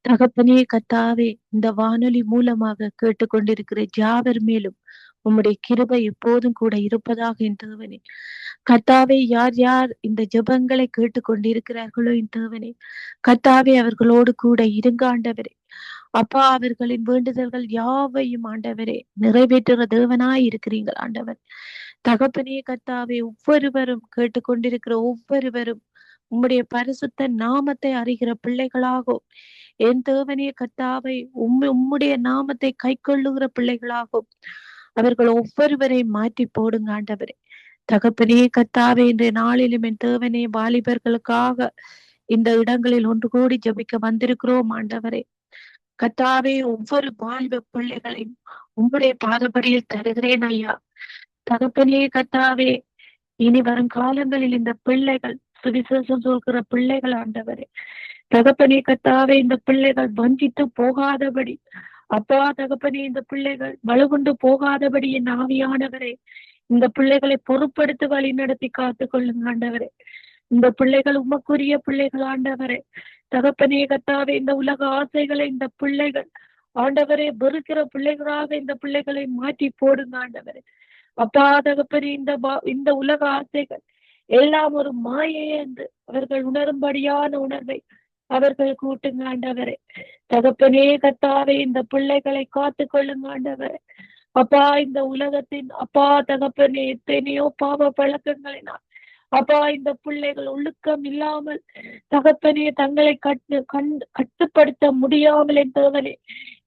தகப்பனே கர்த்தாவே, இந்த வானொலி மூலமாக கேட்டுக்கொண்டிருக்கிற யாவர் மேலும் உம்முடைய கிருபை எப்போதும் கூட இருப்பதாக என் தேவனே. கர்த்தாவே, யார் யார் இந்த ஜெபங்களை கேட்டுக்கொண்டிருக்கிறார்களோ என் தேவனே, கர்த்தாவே அவர்களோடு கூட இருங்க ஆண்டவரே. அப்பா, அவர்களின் வேண்டுதல்கள் யாவையும் ஆண்டவரே நிறைவேற்றுற தேவனாய் இருக்கிறீங்கள் ஆண்டவர். தகப்பனே கர்த்தாவே, ஒவ்வொருவரும் கேட்டுக்கொண்டிருக்கிற ஒவ்வொருவரும் உம்முடைய பரிசுத்த நாமத்தை அறிகிற பிள்ளைகளாகும். என் தேவனே கர்த்தாவை உம்முடைய நாமத்தை கை கொள்ளுகிற பிள்ளைகளாகும். அவர்கள் ஒவ்வொருவரையும் மாற்றி போடுங்க ஆண்டவரே. தகப்பனே கர்த்தாவே, இன்றைய நாளிலும் என் தேவனே வாலிபர்களுக்காக இந்த இடங்களில் ஒன்று கூடி ஜெபிக்க வந்திருக்கிறோம் ஆண்டவரே. கர்த்தாவே, ஒவ்வொரு வாலிப பிள்ளைகளையும் உம்முடைய பாதபடியில் தருகிறேன் ஐயா. தகப்பனே கர்த்தாவே, இனி வரும் காலங்களில் இந்த பிள்ளைகள் சுவிசேஷம் சொல்கிற பிள்ளைகள் ஆண்டவரே. தகப்பனே கர்த்தாவே, இந்த பிள்ளைகள் வஞ்சித்து போகாதபடி, அப்பா தகப்பனே, இந்த பிள்ளைகள் வலுகுண்டு போகாதபடி என் ஆவியானவரே இந்த பிள்ளைகளை பொறுப்படுத்தி வழி நடத்தி காத்து கொள்ளுங்க ஆண்டவரே. இந்த பிள்ளைகள் உமக்குரிய பிள்ளைகள் ஆண்டவரே. தகப்பனே கர்த்தாவே, இந்த உலக ஆசைகளை இந்த பிள்ளைகள் ஆண்டவரே வெறுக்கிற பிள்ளைகளாக இந்த பிள்ளைகளை மாற்றி போடுங்க ஆண்டவரே. அப்பா தகப்பனே, இந்த உலக ஆசைகள் எல்லாம் ஒரு மாயை என்று அவர்கள் உணரும்படியான உணர்வை அவர்கள் கூட்டுங்க ஆண்டவரே. தகப்பனே கர்த்தாவே, இந்த பிள்ளைகளை காத்து கொள்ளுங்க ஆண்டவரே. அப்பா, இந்த உலகத்தின் அப்பா தகப்பனே எத்தனையோ பாவ பழக்கங்களினால் அப்பா இந்த பிள்ளைகள் ஒழுக்கம் இல்லாமல் தகப்பனே தங்களை கட்டுப்படுத்த முடியாமல் என் தேவனே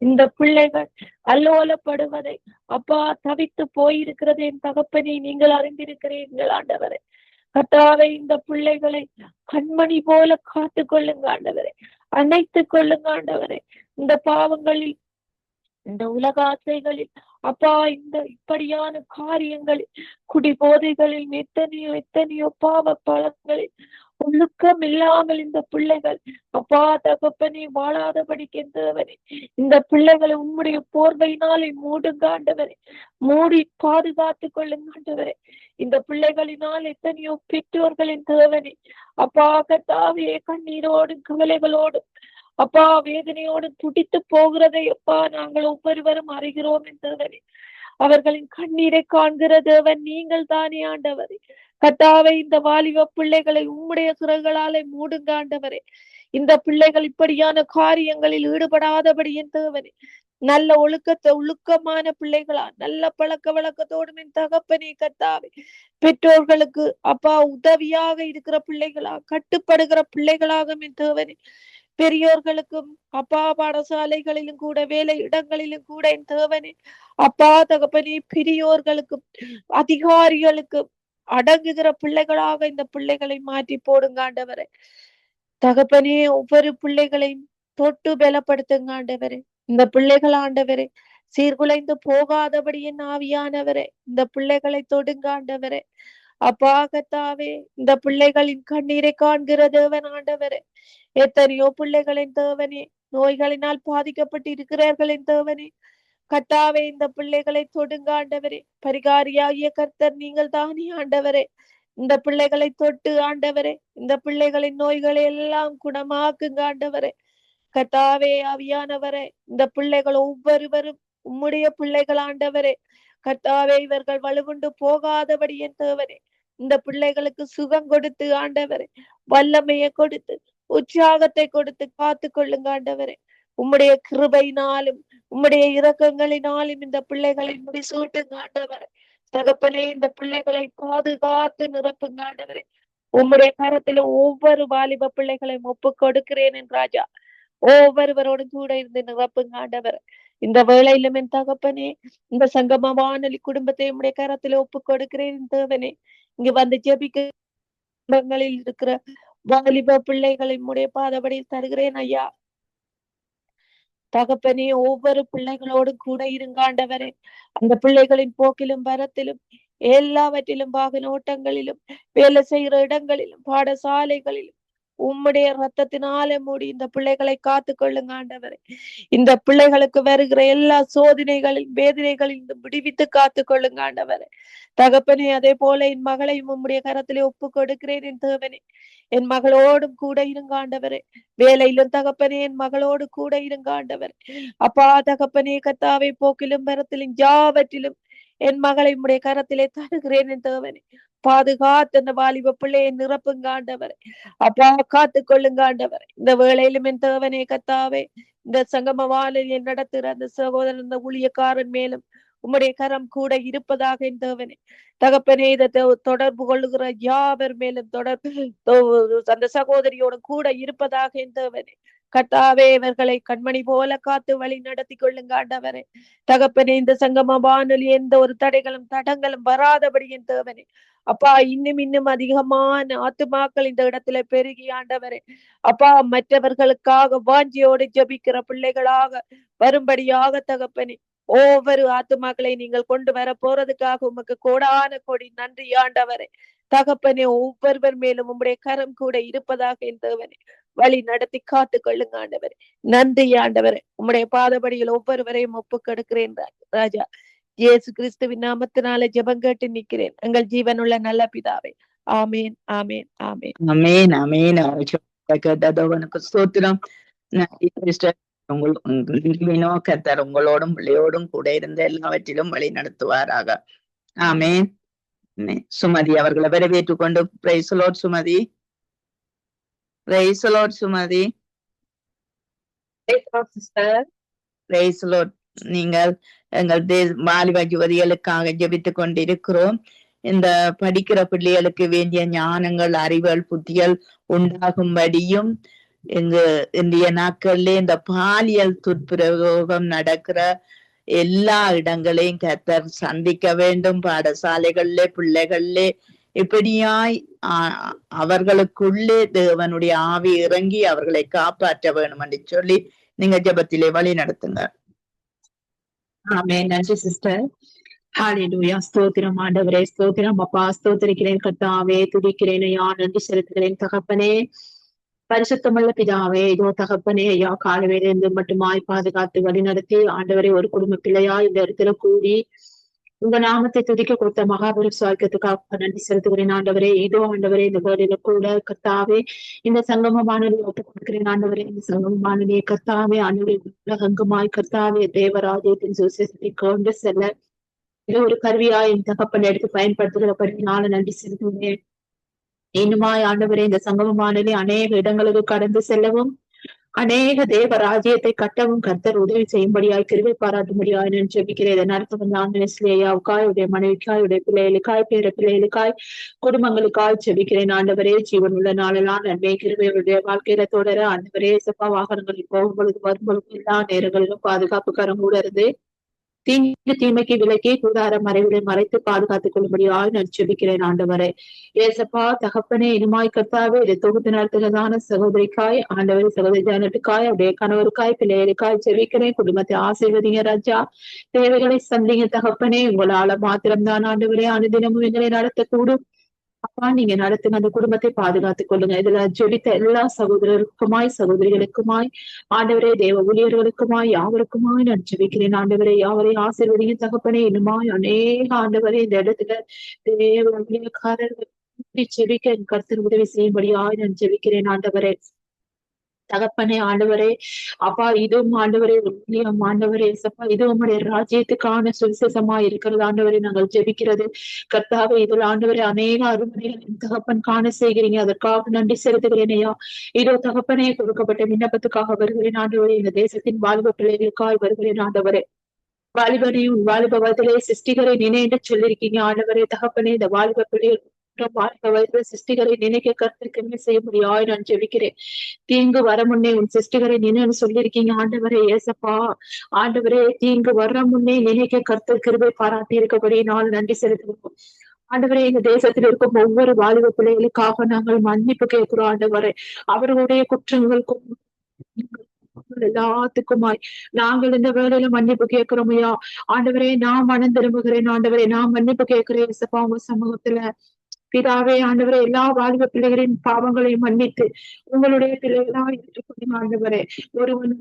இந்த பிள்ளைகள் அல்லோலப்படுவதை அப்பா தவித்து போயிருக்கிறது என் தகப்பனே நீங்கள் அறிந்திருக்கிறீர்கள் ஆண்டவரே. கர்த்தாவே, இந்த பிள்ளைகளை கண்மணி போல காத்து கொள்ளுங்க ஆண்டவரே, அணைத்து கொள்ளுங்க ஆண்டவரே. இந்த பாவங்களில், இந்த உலக ஆசைகளில் அப்பா, இந்த இப்படியான காரியங்களில், குடி போதைகளில், எத்தனையோ பாவ பழங்களில் ஒழுக்கம் இல்லாமல் இந்த பிள்ளைகள் அப்பா தகப்பனே வாழாதபடிக்கு தேவனே இந்த பிள்ளைகளை உம்முடைய போர்வையினாலே மூடுங்க ஆண்டவரே, மூடி பாதுகாத்து கொள்ளுங்க ஆண்டவரே. இந்த பிள்ளைகளினால் எத்தனையோ பெற்றோர்களின் தேவனே அப்பா கர்த்தாவே கண்ணீரோடு கவலைகளோடு அப்பா வேதனையோடு துடித்து போகிறதை அப்பா நாங்கள் ஒவ்வொருவரும் அறிகிறோம் என்றவரே. அவர்களின் கண்ணீரை காண்கிற தேவன் நீங்கள் தானே ஆண்டவரே. கர்த்தாவே, இந்த வாலிப பிள்ளைகளை உம்முடைய சிறகுகளாலே மூடுங்க ஆண்டவரே. இந்த பிள்ளைகள் இப்படியான காரியங்களில் ஈடுபடாதபடி என் தேவனே நல்ல ஒழுக்கமான பிள்ளைகளா, நல்ல பழக்க வழக்கத்தோடும் என் தகப்பனே கர்த்தாவே பெற்றோர்களுக்கு அப்பா உதவியாக இருக்கிற பிள்ளைகளா, கட்டுப்படுகிற பிள்ளைகளாக என் தேவனே. பெரியோர்களுக்கும் அப்பா பாடசாலைகளிலும் கூட, வேலை இடங்களிலும் கூட என் தேவனே அப்பா தகப்பனே பெரியோர்களுக்கும் அதிகாரிகளுக்கும் அடங்குகிற பிள்ளைகளாக இந்த பிள்ளைகளை மாற்றி போடுங்க ஆண்டவரே. தகப்பனே, ஒவ்வொரு பிள்ளைகளையும் தொட்டு பலப்படுத்துங்க ஆண்டவரே. இந்த பிள்ளைகள் ஆண்டவரே சீர்குலைந்து போகாதபடி என் ஆவியானவரே இந்த பிள்ளைகளை தொடுங்க ஆண்டவரே. அப்பா கர்த்தாவே, இந்த பிள்ளைகளின் கண்ணீரை காண்கிற தேவன் ஆண்டவரே. எத்தனையோ பிள்ளைகளின் தேவனே நோய்களினால் பாதிக்கப்பட்டு இருக்கிறார்களின் தேவனே கர்த்தாவே, இந்த பிள்ளைகளை தொடுங்க ஆண்டவரே. பரிகாரியாகிய கர்த்தர் நீங்கள் தானே ஆண்டவரே. இந்த பிள்ளைகளை தொட்டு ஆண்டவரே இந்த பிள்ளைகளின் நோய்களை எல்லாம் குணமாக்குங்க ஆண்டவரே. கர்த்தாவே ஆவியானவரே, இந்த பிள்ளைகள் ஒவ்வொருவரும் உம்முடைய பிள்ளைகள் ஆண்டவரே. கர்த்தாவே, இவர்கள் வலுவுண்டு போகாதபடி என் தேவனே இந்த பிள்ளைகளுக்கு சுகம் கொடுத்து ஆண்டவரே, வல்லமையை கொடுத்து, உற்சாகத்தை கொடுத்து காத்து கொள்ளுங்க ஆண்டவரே. உம்முடைய கிருபையினாலும் உம்முடைய இரக்கங்களினாலும் இந்த பிள்ளைகளை முடிசூட்டுங்க ஆண்டவரே. தகப்பனே, இந்த பிள்ளைகளை பாதுகாத்து நிரப்புங்க ஆண்டவரே. உம்முடைய கரத்துல ஒவ்வொரு வாலிப பிள்ளைகளையும் ஒப்பு கொடுக்கிறேன் என் ராஜா. ஒவ்வொருவரோடும் கூட இருந்து நிரப்புங்க ஆண்டவர். இந்த வேளையிலும் என் தகப்பனே இந்த சங்கம வானொலி குடும்பத்தை உம்முடைய கரத்துல ஒப்பு கொடுக்கிறேன் தேவனே. இங்க வந்து ஜெபிக்கங்களில் இருக்கிற வாலிப பிள்ளைகளை உம்முடைய பாதபடியில் தருகிறேன் ஐயா. தகப்பனே, ஒவ்வொரு பிள்ளைகளோடும் கூட இருங்க ஆண்டவரே. அந்த பிள்ளைகளின் போக்கிலும் வரத்திலும் எல்லாவற்றிலும் வாகன ஓட்டங்களிலும் வேலை செய்கிற இடங்களிலும் பாடசாலைகளிலும் உம்முடைய ரத்தத்தினாலே மூடி இந்த பிள்ளைகளை காத்து கொள்ளுங்க ஆண்டவரே. இந்த பிள்ளைகளுக்கு வருகிற எல்லா சோதனைகளில் வேதனைகளில் விடுவித்து காத்து கொள்ளுங்க ஆண்டவரே. தகப்பனே, அதே போல என் மகளையும் உம்முடைய கரத்திலே ஒப்பு கொடுக்கிறேன் என் தேவனே. என் மகளோடும் கூட இருங்க ஆண்டவரே. வேலையிலும் தகப்பனே என் மகளோடு கூட இருங்க ஆண்டவரே. அப்பா தகப்பனே கர்த்தாவே, போக்கிலும் வரத்திலும் யாவற்றிலும் என் மகளை உம்முடைய கரத்திலே தருகிறேன் என் தேவனே. பாதுகாத்து அந்த வாலிப பிள்ளையை நிரப்புங்க ஆண்டவரே. அப்பா காத்து கொள்ளுங்க ஆண்டவரே. இந்த வேளையிலும் என் தேவனே கர்த்தாவே, இந்த சங்கம வானொலியை நடத்துகிற அந்த சகோதரன், அந்த ஊழியக்காரன் மேலும் உம்முடைய கரம் கூட இருப்பதாக என் தேவனே. தகப்பனே, இதை தொடர்பு கொள்ளுகிற யாவர் மேலும் அந்த சகோதரியோடு கூட இருப்பதாக என் தேவனே. கர்த்தாவே, இவர்களை கண்மணி போல காத்து வழி நடத்தி கொள்ளுங்க ஆண்டவரே. தகப்பனே, இந்த சங்கம வானொலி எந்த ஒரு தடைகளும் தடங்களும் வராதபடி என் தேவனே. அப்பா, இன்னும் அதிகமான ஆத்துமாக்கள் இந்த இடத்துல பெருகி ஆண்டவரே. அப்பா, மற்றவர்களுக்காக வாஞ்சியோடு ஜபிக்கிற பிள்ளைகளாக வரும்படியாக தகப்பனே, ஒவ்வொரு ஆத்துமாக்களை நீங்கள் கொண்டு வர போறதுக்காக உமக்கு கோடான கோடி நன்றி ஆண்டவரே. தகப்பனே, ஒவ்வொருவர் மேலும் உம்முடைய கரம் கூட இருப்பதாக என் தேவனே. வழி நடத்தி காத்து கொள்ளுங்க ஆண்டவரே. நன்றி ஆண்டவரே. உம்முடைய பாதபடியில் ஒவ்வொருவரையும் ஒப்புக்கொடுக்கிறேன் ராஜா. இயேசு கிறிஸ்துவின் நாமத்தினால ஜெபம் கேட்டு நிற்கிறேன், எங்கள் ஜீவனுள்ள நல்ல பிதாவே. ஆமேன், ஆமேன், ஆமேன். அமேன், அமேன். கேட்டதவனுக்கு ஸ்தோத்திரம். கர்த்தர் உங்களோடும் பிள்ளையோடும் கூட இருந்த எல்லாவற்றிலும் வழி நடத்துவாராக. ஆமேன். சுமதி அவர்களை வரவேற்றுக் கொண்டு praise the lord Sumathi. Price the lord Sumathi. Price the lord. நீங்கள் எங்கள் வாலிப யுவதிகளுக்காக ஜெபித்துக் கொண்டிருக்கிறோம். இந்த படிக்கிற பிள்ளைகளுக்கு வேண்டிய ஞானங்கள், அறிவுகள், புத்திகள் உண்டாகும்படியும் இந்திய நாட்கள்ல இந்த பாலியல் துஷ்பிரயோகம் நடக்கிற எல்லா இடங்களையும் கர்த்தர் சந்திக்க வேண்டும். பாடசாலைகள்ல, பிள்ளைகள்ல இப்படியாய் அவர்களுக்குள்ளே தேவனுடைய ஆவி இறங்கி அவர்களை காப்பாற்ற வேணும் என்று சொல்லி நீங்க ஜெபத்திலே வழி நடத்துங்க. ஆமென். நன்றி சிஸ்டர். ஹalleluya. ஸ்தோத்திரம் ஆண்டவரே, ஸ்தோத்திரம் அப்பா. ஸ்தோத்திரிக்கிறேன் கர்த்தாவே, துதிக்கிறேன் ஐயா, நன்றி செலுத்துகிறேன் தகப்பனே. பரிசுத்தமுள்ள பிதாவே, இதோ தகப்பனே ஐயா, காலவேளையிலிருந்து மட்டுமாய் பாதுகாத்து வழி நடத்தி ஆண்டவரே ஒரு குடும்ப பிள்ளையா இந்த இடத்துல கூடி உங்க நாமத்தை துதிக்க கொடுத்த மகாபுரு சுவாக்கியத்துக்காக நன்றி செலுத்துகிறேன் ஆண்டவரே. இதோ ஆண்டவரே, இந்த வேலையில கூட கர்த்தாவே இந்த சங்கம வானொலியை ஒப்புக் கொடுக்கிறேன் ஆண்டவரே. இந்த சங்கம வானொலியை கர்த்தாவே ஆண்டவரே உலகெங்குமாய் கர்த்தாவே தேவராஜ்யத்தின் சுவிசேஷத்தை கொண்டு செல்ல இது ஒரு கருவியா என் தகப்பன் எடுத்து பயன்படுத்துகிறபடி நானும் நன்றி செலுத்துகிறேன். இன்னுமாய் ஆண்டவரே, இந்த சங்கம வானொலி அநேக இடங்களுக்கு கடந்து செல்லவும் அநேக தேவ ராஜ்யத்தை கட்டவும் கர்த்தர் உதவி செய்யும்படியாய் கிருபை பாராட்டும்படியாய் நான் ஜெபிக்கிறேன். இதை நடத்த வந்த ஆண்டவரேயாவுக்காய், உடைய மனைவிக்காய், உடைய பிள்ளைகளுக்காய், பேர பிள்ளைகளுக்காய், குடும்பங்களுக்காய் ஜெபிக்கிறேன் ஆண்டவரே. ஜீவன் உள்ள நாளெல்லாம் நன்மை கிருபை உடைய வாழ்க்கையில தொடர ஆண்டவரே. சப்பா வாகனங்களில் போகும் பொழுது வரும் பொழுது எல்லா நேரங்களிலும் பாதுகாப்பு கரம் கூட இருந்து தீங்கு தீமைக்கு விலக்கி கூடார மறைவுகளை மறைத்து பாதுகாத்துக் கொள்ளும்படியாய் நான் ஜெபிக்கிறேன் ஆண்டவரே. ஏசப்பா தகப்பனே, இனிமாய் கர்த்தாவே இதை தொகுத்து நடத்துகிறதான சகோதரிக்காய் ஆண்டவரே, சகோதரி ஜானட்டுக்காய், அவருடைய கணவருக்காய், பிள்ளைகளுக்காய் ஜெபிக்கிறேன். குடும்பத்தை ஆசீர்வதிங்க ராஜா. தேவைகளை சந்திங்க தகப்பனே. உங்களால மாத்திரம்தான் ஆண்டவரே அனுதினமும் எங்களை நடத்தக்கூடும். அப்பா, நீங்க நடத்துங்க, அந்த குடும்பத்தை பாதுகாத்துக் கொள்ளுங்க. இதுல ஜெபித்த எல்லா சகோதரருக்குமாய், சகோதரிகளுக்குமாய், ஆண்டவரே தேவ ஊழியர்களுக்குமாய், யாவருக்குமாய் நான் ஜெபிக்கிறேன் ஆண்டவரே. யாவரையும் ஆசீர்வதிங்க தகப்பனே. இன்னுமாய் அநேக ஆண்டவரே இந்த இடத்துல தேவ ஊழியக்காரர்கள் ஜெபிக்க என் கர்த்தர் உதவி செய்யும்படியாய் நான் ஜெபிக்கிறேன் ஆண்டவரே. தகப்பனே ஆண்டவரே, அப்பா இதுவும் ஆண்டவரே ஆண்டவரே சப்பா இது உங்களுடைய ராஜ்யத்துக்கான சுவிசேஷமா இருக்கிறது ஆண்டவரே. நாங்கள் ஜெபிக்கிறது கர்த்தாவே, இதுல ஆண்டவரே அநேக அருமைகள் தகப்பன் காண செய்கிறீங்க, அதற்காக நன்றி செலுத்துகிறேன் ஐயா. இதோ தகப்பனே, கொடுக்கப்பட்ட விண்ணப்பத்துக்காக வருகிறேன் ஆண்டவரே. இந்த தேசத்தின் வாலிப பிள்ளைகளுக்காய் வருகிறேன் ஆண்டவரே. வாலிபனையும் வாலிப வயதிலே சிருஷ்டிகரை நினைந்து சொல்லியிருக்கீங்க ஆண்டவரே. தகப்பனே, இந்த வாலிப பிள்ளைகள் வாலிப வயதில சிருஷ்டிகரை நினைக்க கருத்துக்கு செய்ய முடியாது நான் ஜெபிக்கிறேன். தீங்கு வர முன்னே உன் சிருஷ்டிகரை நினைன்னு சொல்லியிருக்கீங்க ஆண்டவரே. ஏசப்பா ஆண்டவரே, தீங்கு வர முன்னே நினைக்க கர்த்தர் கிருபை பாராட்டி இருக்கபடி நான் நன்றி செலுத்துகிறோம் ஆண்டவரே. இந்த தேசத்தில் இருக்கும் ஒவ்வொரு வாலிப பிள்ளைகளுக்காக நாங்கள் மன்னிப்பு கேட்கிறோம் ஆண்டவரே. அவர்களுடைய குற்றங்களுக்கும் எல்லாத்துக்குமாய் நாங்கள் இந்த வேலையில மன்னிப்பு கேட்கிறோம் ஐயா ஆண்டவரே. நான் மனம் திரும்புகிறேன் ஆண்டவரே, நான் மன்னிப்பு கேட்கிறேன் ஏசப்பா உங்க சமூகத்துல. பிதாவே ஆண்டவரே, எல்லா வாலிப பிள்ளைகளின் பாவங்களையும் மன்னித்து உங்களுடைய பிள்ளைகளா ஏற்றுக்கொள்ளுங்க ஆண்டவரே. ஒருவன்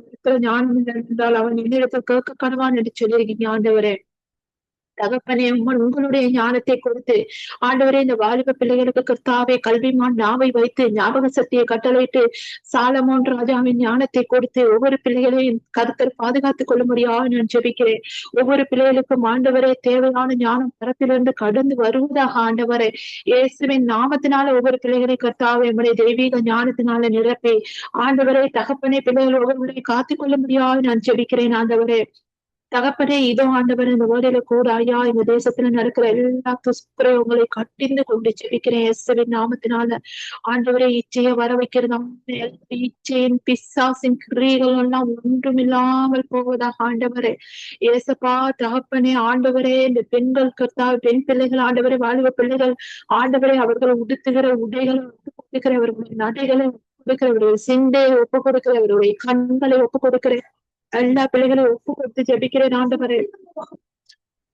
ஞானம் என்றால் அவன் என்னிடத்தில் கேட்க கனவான் என்று சொல்லியிருக்கீங்க ஆண்டவரே. தகப்பனே, உங்களுடைய ஞானத்தை கொடுத்து ஆண்டவரே இந்த வாலிப பிள்ளைகளுக்கு கர்த்தாவே கல்விமான் நாவை வைத்து ஞாபக சக்தியை கட்டளையிட்டு சாலமோன் ராஜாவின் ஞானத்தை கொடுத்து ஒவ்வொரு பிள்ளைகளையும் கர்த்தர் பாதுகாத்துக் கொள்ள முடியாது நான் ஜெபிக்கிறேன். ஒவ்வொரு பிள்ளைகளுக்கும் ஆண்டவரே தேவையான ஞானம் தரப்பிலிருந்து கடந்து வருவதாக ஆண்டவரே. இயேசுவின் நாமத்தினால ஒவ்வொரு பிள்ளைகளை கர்த்தாவே நம்முடைய தெய்வீக ஞானத்தினால நிரப்பி ஆண்டவரே தகப்பனே பிள்ளைகள் ஒவ்வொருவரை காத்துக் கொள்ள முடியாது நான் ஜெபிக்கிறேன் ஆண்டவரே. தகப்பனே இதோ ஆண்டவர் இந்த வேலையில கூட ஐயா இந்த தேசத்துல நடக்கிற எல்லா துஷ்பிரயோகங்களை கட்டிந்து கொண்டு ஜெபிக்கிறேன் இயேசுவின் நாமத்தினால. ஆண்டவரே இச்சையை வர வைக்கிறது இச்சையின் பிசாசின் கிரியைகள் எல்லாம் ஒன்றுமில்லாமல் போவதாக ஆண்டவரே. ஏசப்பா தகப்பனே ஆண்டவரே இந்த பெண்கள் பெண் பிள்ளைகள் ஆண்டவரே வாலிப பிள்ளைகள் ஆண்டவரே அவர்கள் உடுத்துகிற உடைகளை ஒப்பு கொடுக்கிற அவர்களுடைய நடைகளை ஒப்பு கொடுக்கிறவருடைய சிந்தையை ஒப்பு கொடுக்கிறவருடைய கண்களை ஒப்பு கொடுக்கிறேன். எல்லா பிள்ளைகளையும் ஒப்பு கொடுத்து ஜெபிக்கிறேன் ஆண்டவரே.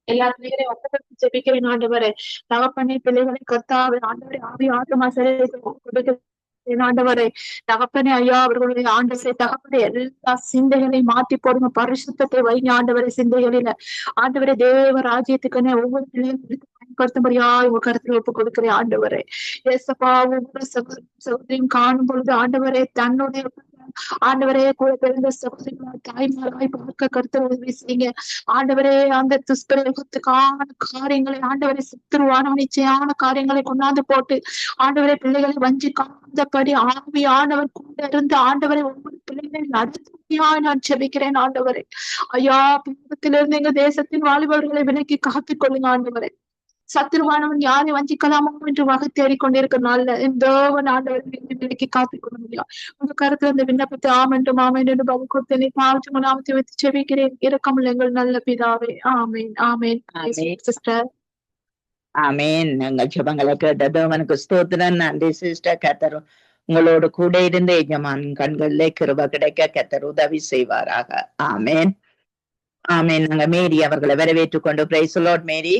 எல்லா பிள்ளைகளையும் ஒப்பு கொடுத்து ஜெபிக்கிறேன் ஆண்டவரே. தகப்பனே பிள்ளைகளை கர்த்தாவே ஆண்டவரே ஆவி ஆத்மா சரீரத்தை ஒப்பு கொடுக்கிறேன் ஆண்டவரே. தகப்பனே ஐயா அவர்களுடைய ஆண்டவரே தகப்பனே எல்லா சிந்தைகளையும் மாற்றி போடுங்க. பரிசுத்தத்தை வைங்க ஆண்டவரே சிந்தைகளில. ஆண்டவரே தேவ ராஜ்யத்துக்குன்னே ஒவ்வொரு பிள்ளைகளும் பயன்படுத்தும்படியா உங்க கருத்துல ஒப்பு கொடுக்கிறேன் ஆண்டவரே. ஏசப்பா ஒவ்வொரு சகோதரியும் காணும் பொழுது ஆண்டவரே தன்னுடைய ஆண்டவரே கூட பிறந்த சகோதரிகளாய் தாய்மாராய் பார்க்க கருத்து உதவி செய்யுங்க ஆண்டவரே. அந்த துஷ்பிரயோகத்துக்கான காரியங்களை ஆண்டவரை சத்துருவானவன் நிச்சயமான காரியங்களை கொண்டாந்து போட்டு ஆண்டவரே பிள்ளைகளை வஞ்சிக்காதபடி ஆவியானவர் கூட இருந்து ஆண்டவரை ஒவ்வொரு பிள்ளைகளை நடத்தியா நான் ஜெபிக்கிறேன் ஆண்டவரே. ஐயா பாவத்திலிருந்து எங்க தேசத்தின் வாலிபர்களை விலக்கி காத்துக் கொள்ளுங்க ஆண்டவரே. சத்துருவானவன் யாரை வஞ்சிக்கலாமோ என்று வகை தேடிக்கொண்டிருக்கிற நாள்ல இந்த விலக்கி காத்துக் கொள்ள முடியும். உங்க கருத்துல இந்த விண்ணப்பத்தை ஆமென்றும் ஆமென் என்று பதில் கொடுத்து நீ பாவத்துக்கு நாமத்தை வைத்து செபிக்கிறேன். இரக்கமுள்ள எங்கள் நல்ல பிதாவே ஆமேன் ஆமேன். சிஸ்டர் ஆமேன். எங்கள் ஜெபங்களை கேட்டது அவனுக்கு ஸ்தோத்திரம். நன்றி சிஸ்டர். கர்த்தர் உங்களோடு கூட இருந்த எஜமான் கண்களிலே கிருபை கிடைக்க கர்த்தர் உதவி செய்வாராக. ஆமேன் ஆமேன். நாங்க மேரி அவர்களை வரவேற்றுக் கொண்டு பிரைஸ் தி லார்ட். மேரி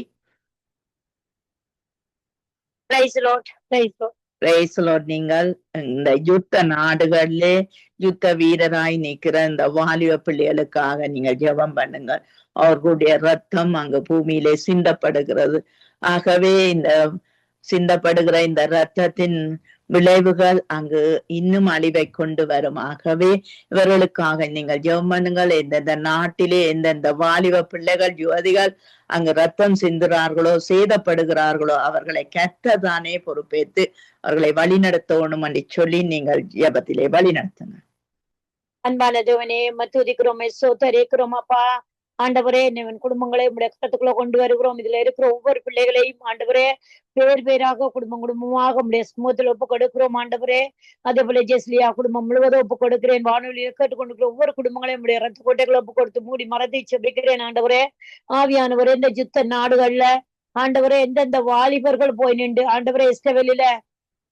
நீங்கள் இந்த யுத்த நாடுகளிலே யுத்த வீரராய் நிற்கிற இந்த வாலிப பிள்ளைகளுக்காக நீங்கள் ஜெபம் பண்ணுங்க. அவர்களுடைய ரத்தம் அங்கு பூமியிலே சிந்தப்படுகிறது. ஆகவே இந்த சிந்தப்படுகிற இந்த ரத்தத்தின் விளைவுகள் அங்கு இன்னும் அழிவை கொண்டு வரும். ஆகவே இவர்களுக்காக நீங்கள் ஜெபம் பண்ணுங்கள். எந்தெந்த நாட்டிலே எந்தெந்த வாலிப பிள்ளைகள் யுவதிகள் அங்கு ரத்தம் சிந்துறார்களோ சேதப்படுகிறார்களோ அவர்களை கர்த்தர்தானே பொறுப்பேற்று அவர்களை வழிநடத்தணும் என்று சொல்லி நீங்கள் ஜெபத்திலே வழிநடத்துங்க. அன்பான தேவனே துதிக்கிறோம் ஸ்தோத்திரிக்கிறோம் அப்பா. ஆண்டவரே என் குடும்பங்களை உடைய கட்டத்துக்குள்ள கொண்டு வருகிறோம். இதுல இருக்கிற ஒவ்வொரு பிள்ளைகளையும் ஆண்டவரே பேர் பேராக குடும்பமாக உடைய சமூகத்தில் ஒப்பு கொடுக்கிறோம் ஆண்டவரே. அதே போல ஜெஸ்லியா குடும்பம் முழுவதும் ஒப்பு கொடுக்கிறேன். வானொலியை கேட்டுக்கொண்டிருக்கிற ஒவ்வொரு குடும்பங்களையும் உடைய ரத்த கோட்டைகளை ஒப்பு கொடுத்து மூடி மரத்தை செபிக்கிறேன் ஆண்டவரே. ஆவியானவரே இந்த யுத்த நாடுகள்ல ஆண்டவரே எந்தெந்த வாலிபர்கள் போய் நின்று ஆண்டவரே இஸ்ரவேலில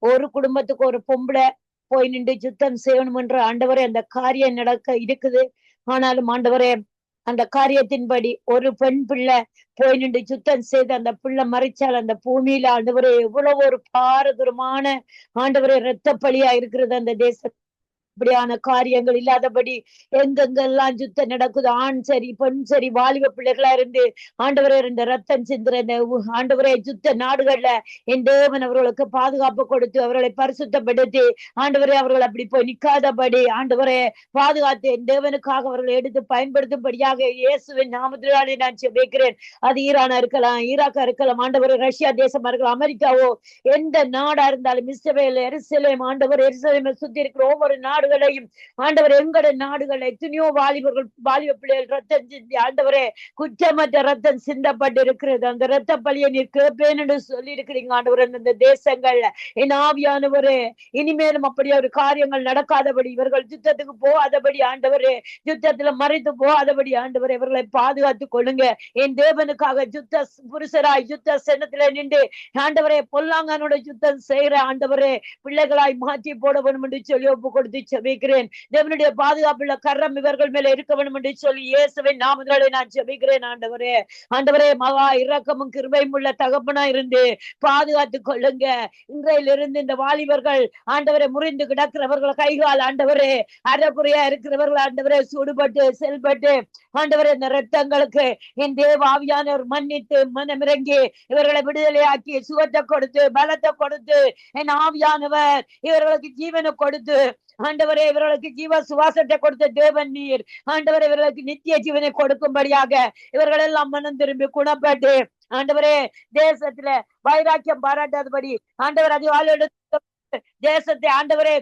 ஒரு குடும்பத்துக்கு ஒரு பொம்பளை போய் நின்று யுத்தம் செய்யணும் என்ற ஆண்டவரே அந்த காரியம் நடக்க இருக்குது. ஆனாலும் ஆண்டவரே அந்த காரியத்தின்படி ஒரு பெண் பிள்ளை போய் நின்று யுத்தம் செய்து அந்த பிள்ளை மறைச்சால் அந்த பூமியில ஆண்டவரே எவ்வளவு ஒரு பாரதூரமான ஆண்டவரே இரத்த பலியா இருக்கிறது அந்த தேச. இப்படியான காரியங்கள் இல்லாதபடி எங்கெங்கெல்லாம் யுத்தம் நடக்குது ஆண் சரி பெண் சரி வாலிப பிள்ளைகளா இருந்து ஆண்டவரே இந்த ரத்தம் சிந்துற இந்த ஆண்டவரே யுத்த நாடுகள்ல என் தேவன் அவர்களுக்கு பாதுகாப்பு கொடுத்து அவர்களை பரிசுத்தப்படுத்தி ஆண்டவரே அவர்கள் அப்படி போய் நிக்காதபடி ஆண்டவரே பாதுகாத்து என் தேவனுக்காக அவர்களை எடுத்து பயன்படுத்தும்படியாக இயேசுவின் நாமத்தினாலே நான் ஜெபிக்கிறேன். அது ஈரானா இருக்கலாம், ஈராக்கா இருக்கலாம், ஆண்டவரே ரஷ்யா தேசமா இருக்கலாம், அமெரிக்காவோ எந்த நாடா இருந்தாலும் இஸ்ரவேல் எருசலேம் ஆண்டவர் எருசலேமை சுத்தி இருக்கிற ஒவ்வொரு நாடு ஆண்டவர் எங்கட நாடுகளை எத்தனையோ வாலிப பிள்ளைகள் ரத்தம் சிந்தி ஆண்டவரே குற்றமற்ற ரத்தம் சிந்தப்பட்டு இருக்கிறது. அந்த ரத்த பலியை நீர் கேட்பேன் என்று சொல்லி இருக்கிறீங்க ஆண்டவர். அந்த தேசங்கள்ல என் ஆவியானவரே இனிமேலும் அப்படி ஒரு காரியங்கள் நடக்காதபடி இவர்கள் யுத்தத்துக்கு போகாதபடி ஆண்டவரே யுத்தத்துல மறைத்து போகாதபடி ஆண்டவரே இவர்களை பாதுகாத்துக் கொள்ளுங்க. என் தேவனுக்காக யுத்த புருஷராய் யுத்த சன்னத்துல நின்று ஆண்டவரே பொல்லாங்கனோட யுத்தம் செய்யற ஆண்டவரே பிள்ளைகளாய் மாற்றி போட வேண்டும் என்று சொல்லி ஒப்பு கொடுத்து ஜெபிக்கிறேன். தேவனுடைய பாதுகாப்புள்ள கரம் இவர்கள் மேல இருக்க வேண்டும் என்று சொல்லி இயேசுவின் நாமத்தினாலே நான் ஜெபிக்கிறேன் ஆண்டவரே. ஆண்டவரே மகா இரக்கமும் கிருபையும் உள்ள தகப்பனா இருந்து பாதுகாத்துக் கொள்ளுங்க. இன்றையிலிருந்து இந்த வாலிபர்கள் ஆண்டவரை முறிந்து கிடக்கிறவர்கள் கைகால் ஆண்டவரே அறக்குறையா இருக்கிறவர்கள் ஆண்டவரே சூடுபட்டு செல்பட்டு ஆண்டவரே இந்த ரத்தங்களுக்கு என் தேவ ஆவியானவர் மன்னித்து மனமிறங்கி இவர்களை விடுதலையாக்கி சுகத்தை கொடுத்து பலத்தை கொடுத்து என் ஆவியானவர் இவர்களுக்கு ஜீவனை கொடுத்து ஆண்டவரே இவர்களுக்கு ஜீவ சுவாசத்தை கொடுத்த தேவன் நீர் ஆண்டவரே இவர்களுக்கு நித்திய ஜீவனை கொடுக்கும்படியாக இவர்கள் எல்லாம் மனம் திரும்பி குணப்பட்டு ஆண்டவரே தேசத்துல வைராக்கியம் பாராட்டாதபடி ஆண்டவர் அதிகாலை தேசத்தை ஆண்டவரே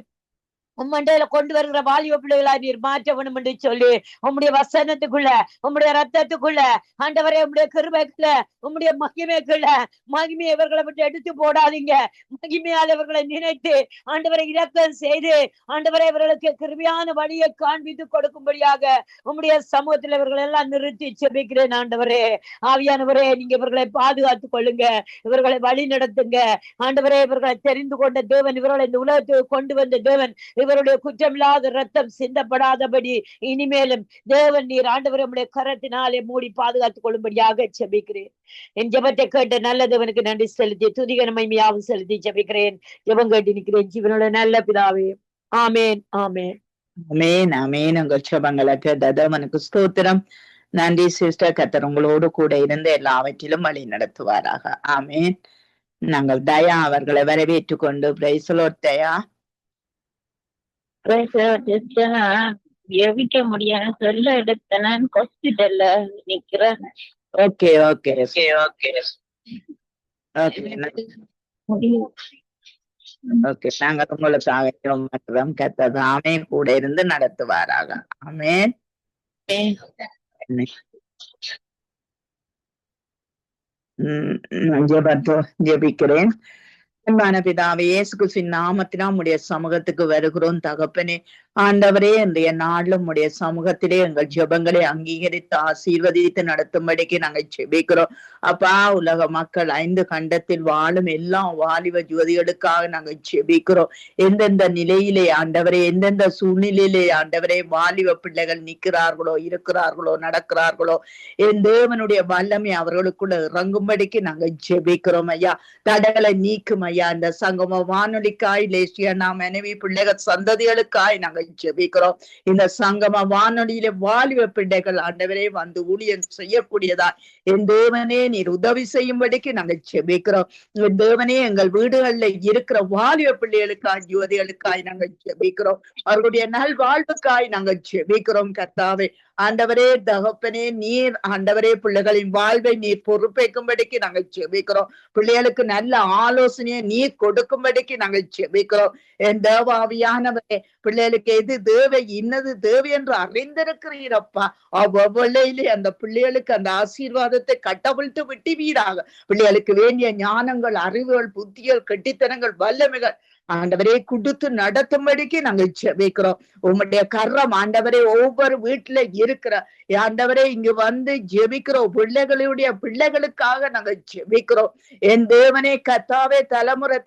உம்மண்டையில கொண்டு வருகிற வாலிப பிள்ளைகளா நீர் மாற்ற வேணும் என்று சொல்லி உம்முடைய வசனத்துக்குள்ள, உம்முடைய ரத்தத்துக்குள்ள, ஆண்டவரே உம்முடைய கிருபைக்குள்ள, உம்முடைய மகிமைக்குள்ள, மகிமையை இவர்களை விட்டு எடுத்து போடாதீங்க. மகிமையால் இவர்களை நினைத்து ஆண்டவரை இரக்கம் செய்து ஆண்டவரை இவர்களுக்கு கிருபையான வழியை காண்பித்து கொடுக்கும்படியாக உம்முடைய சமூகத்தில் இவர்கள் எல்லாம் நிறுத்தி செபிக்கிறேன். ஆண்டவரே ஆவியானவரே, நீங்க இவர்களை பாதுகாத்துக் கொள்ளுங்க, இவர்களை வழி நடத்துங்க. ஆண்டவரே, இவர்களை தெரிந்து கொண்ட தேவன், இவர்களை இந்த உலகத்துக்கு கொண்டு வந்த தேவன், இவருடைய குற்றமில்லாத ரத்தம் சிந்தப்படாதபடி இனிமேலும் தேவன் நீர் ஆண்டவரை உம்முடைய கரத்தினாலே மூடி பாதுகாத்துக் கொள்ளும்படியாக செபிக்கிறேன். என் ஜெபத்தை கேட்ட நல்ல தேவனுக்கு நன்றி செலுத்தி துதிக மகிமையாவும் செலுத்தி ஜெபிக்கிறேன். ஜெபம் கேட்டு நிற்கிறேன் ஜீவனோட நல்ல பிதாவே. ஆமேன், ஆமேன், ஆமேன், ஆமேன். உங்கள் ஜெபங்களை கேட்ட தேவனுக்கு ஸ்தோத்திரம். நன்றி சிஸ்டர். கர்த்தர் உங்களோடு கூட இருந்து எல்லாவற்றிலும் வழி நடத்துவாராக. ஆமேன். நாங்கள் தயா அவர்களை வரவேற்றுக் கொண்டு பிரைஸ் தி லார்ட். தயா ஜெபிக்க முடியாது, சொல்ல எடுத்த நான் ஹாஸ்பிட்டல்ல நிக்கிறேன். Okay okay okay okay. நாங்கள் உங்களுக்காக மற்றும் கர்த்தர் தாமே கூட இருந்து நடத்துவாராக. ஆமேன். ஜெபிக்கிறேன். அன்பான பிதாவே, இயேசு கிறிஸ்துவின் நாமத்தினால் உம்முடைய சமூகத்துக்கு வருகிறோம் தகப்பனே. ஆண்டவரே, இன்றைய நாளில் உம்முடைய சமூகத்திலே எங்கள் ஜெபங்களை அங்கீகரித்து ஆசீர்வதித்து நடத்தும்படிக்கு நாங்கள் ஜெபிக்கிறோம். அப்பா, உலக மக்கள் 5 கண்டத்தில் வாழும் எல்லா வாலிப ஜோதிகளுக்காக நாங்கள் ஜெபிக்கிறோம். எந்தெந்த நிலையிலே ஆண்டவரே, எந்தெந்த சூழ்நிலையிலே ஆண்டவரே வாலிப பிள்ளைகள் நிற்கிறார்களோ, இருக்கிறார்களோ, நடக்கிறார்களோ, என் தேவனுடைய வல்லமை அவர்களுக்குள்ள இறங்கும்படிக்கு நாங்கள் ஜெபிக்கிறோம் ஐயா. தடைகளை நீக்கும் ஐயா. இந்த சங்கம வானொலிக்காய், லேசியா மனைவி பிள்ளைகள் சந்ததிகளுக்காய் நாங்கள் ஜெபிக்கிறோம். இந்த சங்கம வானொலியில வாலிப பிள்ளைகள் ஆண்டவரே வந்து ஊழியம் செய்யக்கூடியதா என் தேவனே நீர் உதவி செய்யும்படிக்கு நாங்கள் ஜெபிக்கிறோம். என் தேவனே, எங்கள் வீடுகள்ல இருக்கிற வாலிப பிள்ளைகளுக்காய், யுவதிகளுக்காய் நாங்கள் ஜெபிக்கிறோம். அவர்களுடைய நல்வாழ்வுக்காய் நாங்கள் ஜெபிக்கிறோம் கர்த்தாவே. ஆண்டவரே தகப்பனே, நீர் ஆண்டவரே பிள்ளைகளின் வாழ்வை நீர் பொறுப்பேற்கும்படிக்கு நாங்கள் ஜெபிக்கிறோம். பிள்ளைகளுக்கு நல்ல ஆலோசனையை நீர் கொடுக்கும்படிக்கு நாங்கள் ஜெபிக்கிறோம். என் தேவாவியானவரே, பிள்ளைகளுக்கு எது தேவை, இன்னது தேவை என்று அறிந்திருக்கிறீரப்பா. அவ்வளையிலே அந்த பிள்ளைகளுக்கு அந்த ஆசீர்வாதத்தை கட்டவிழ்த்து விட்டுவீராக. பிள்ளைகளுக்கு வேண்டிய ஞானங்கள், அறிவுகள், புத்திகள், கெட்டித்தனங்கள், வல்லமைகள் ஆண்டவரே கொடுத்து நடத்தும்படிக்கு நாங்கள் ஜெபிக்கிறோம். உம்முடைய கரம் ஆண்டவரே ஒவ்வொரு வீட்டுல இருக்கிற ஆண்டவரே இங்கு வந்து ஜெபிக்கிறோம். பிள்ளைகளுக்காக நாங்கள் ஜெபிக்கிறோம். என் தேவனே கர்த்தாவே, தலைமுறை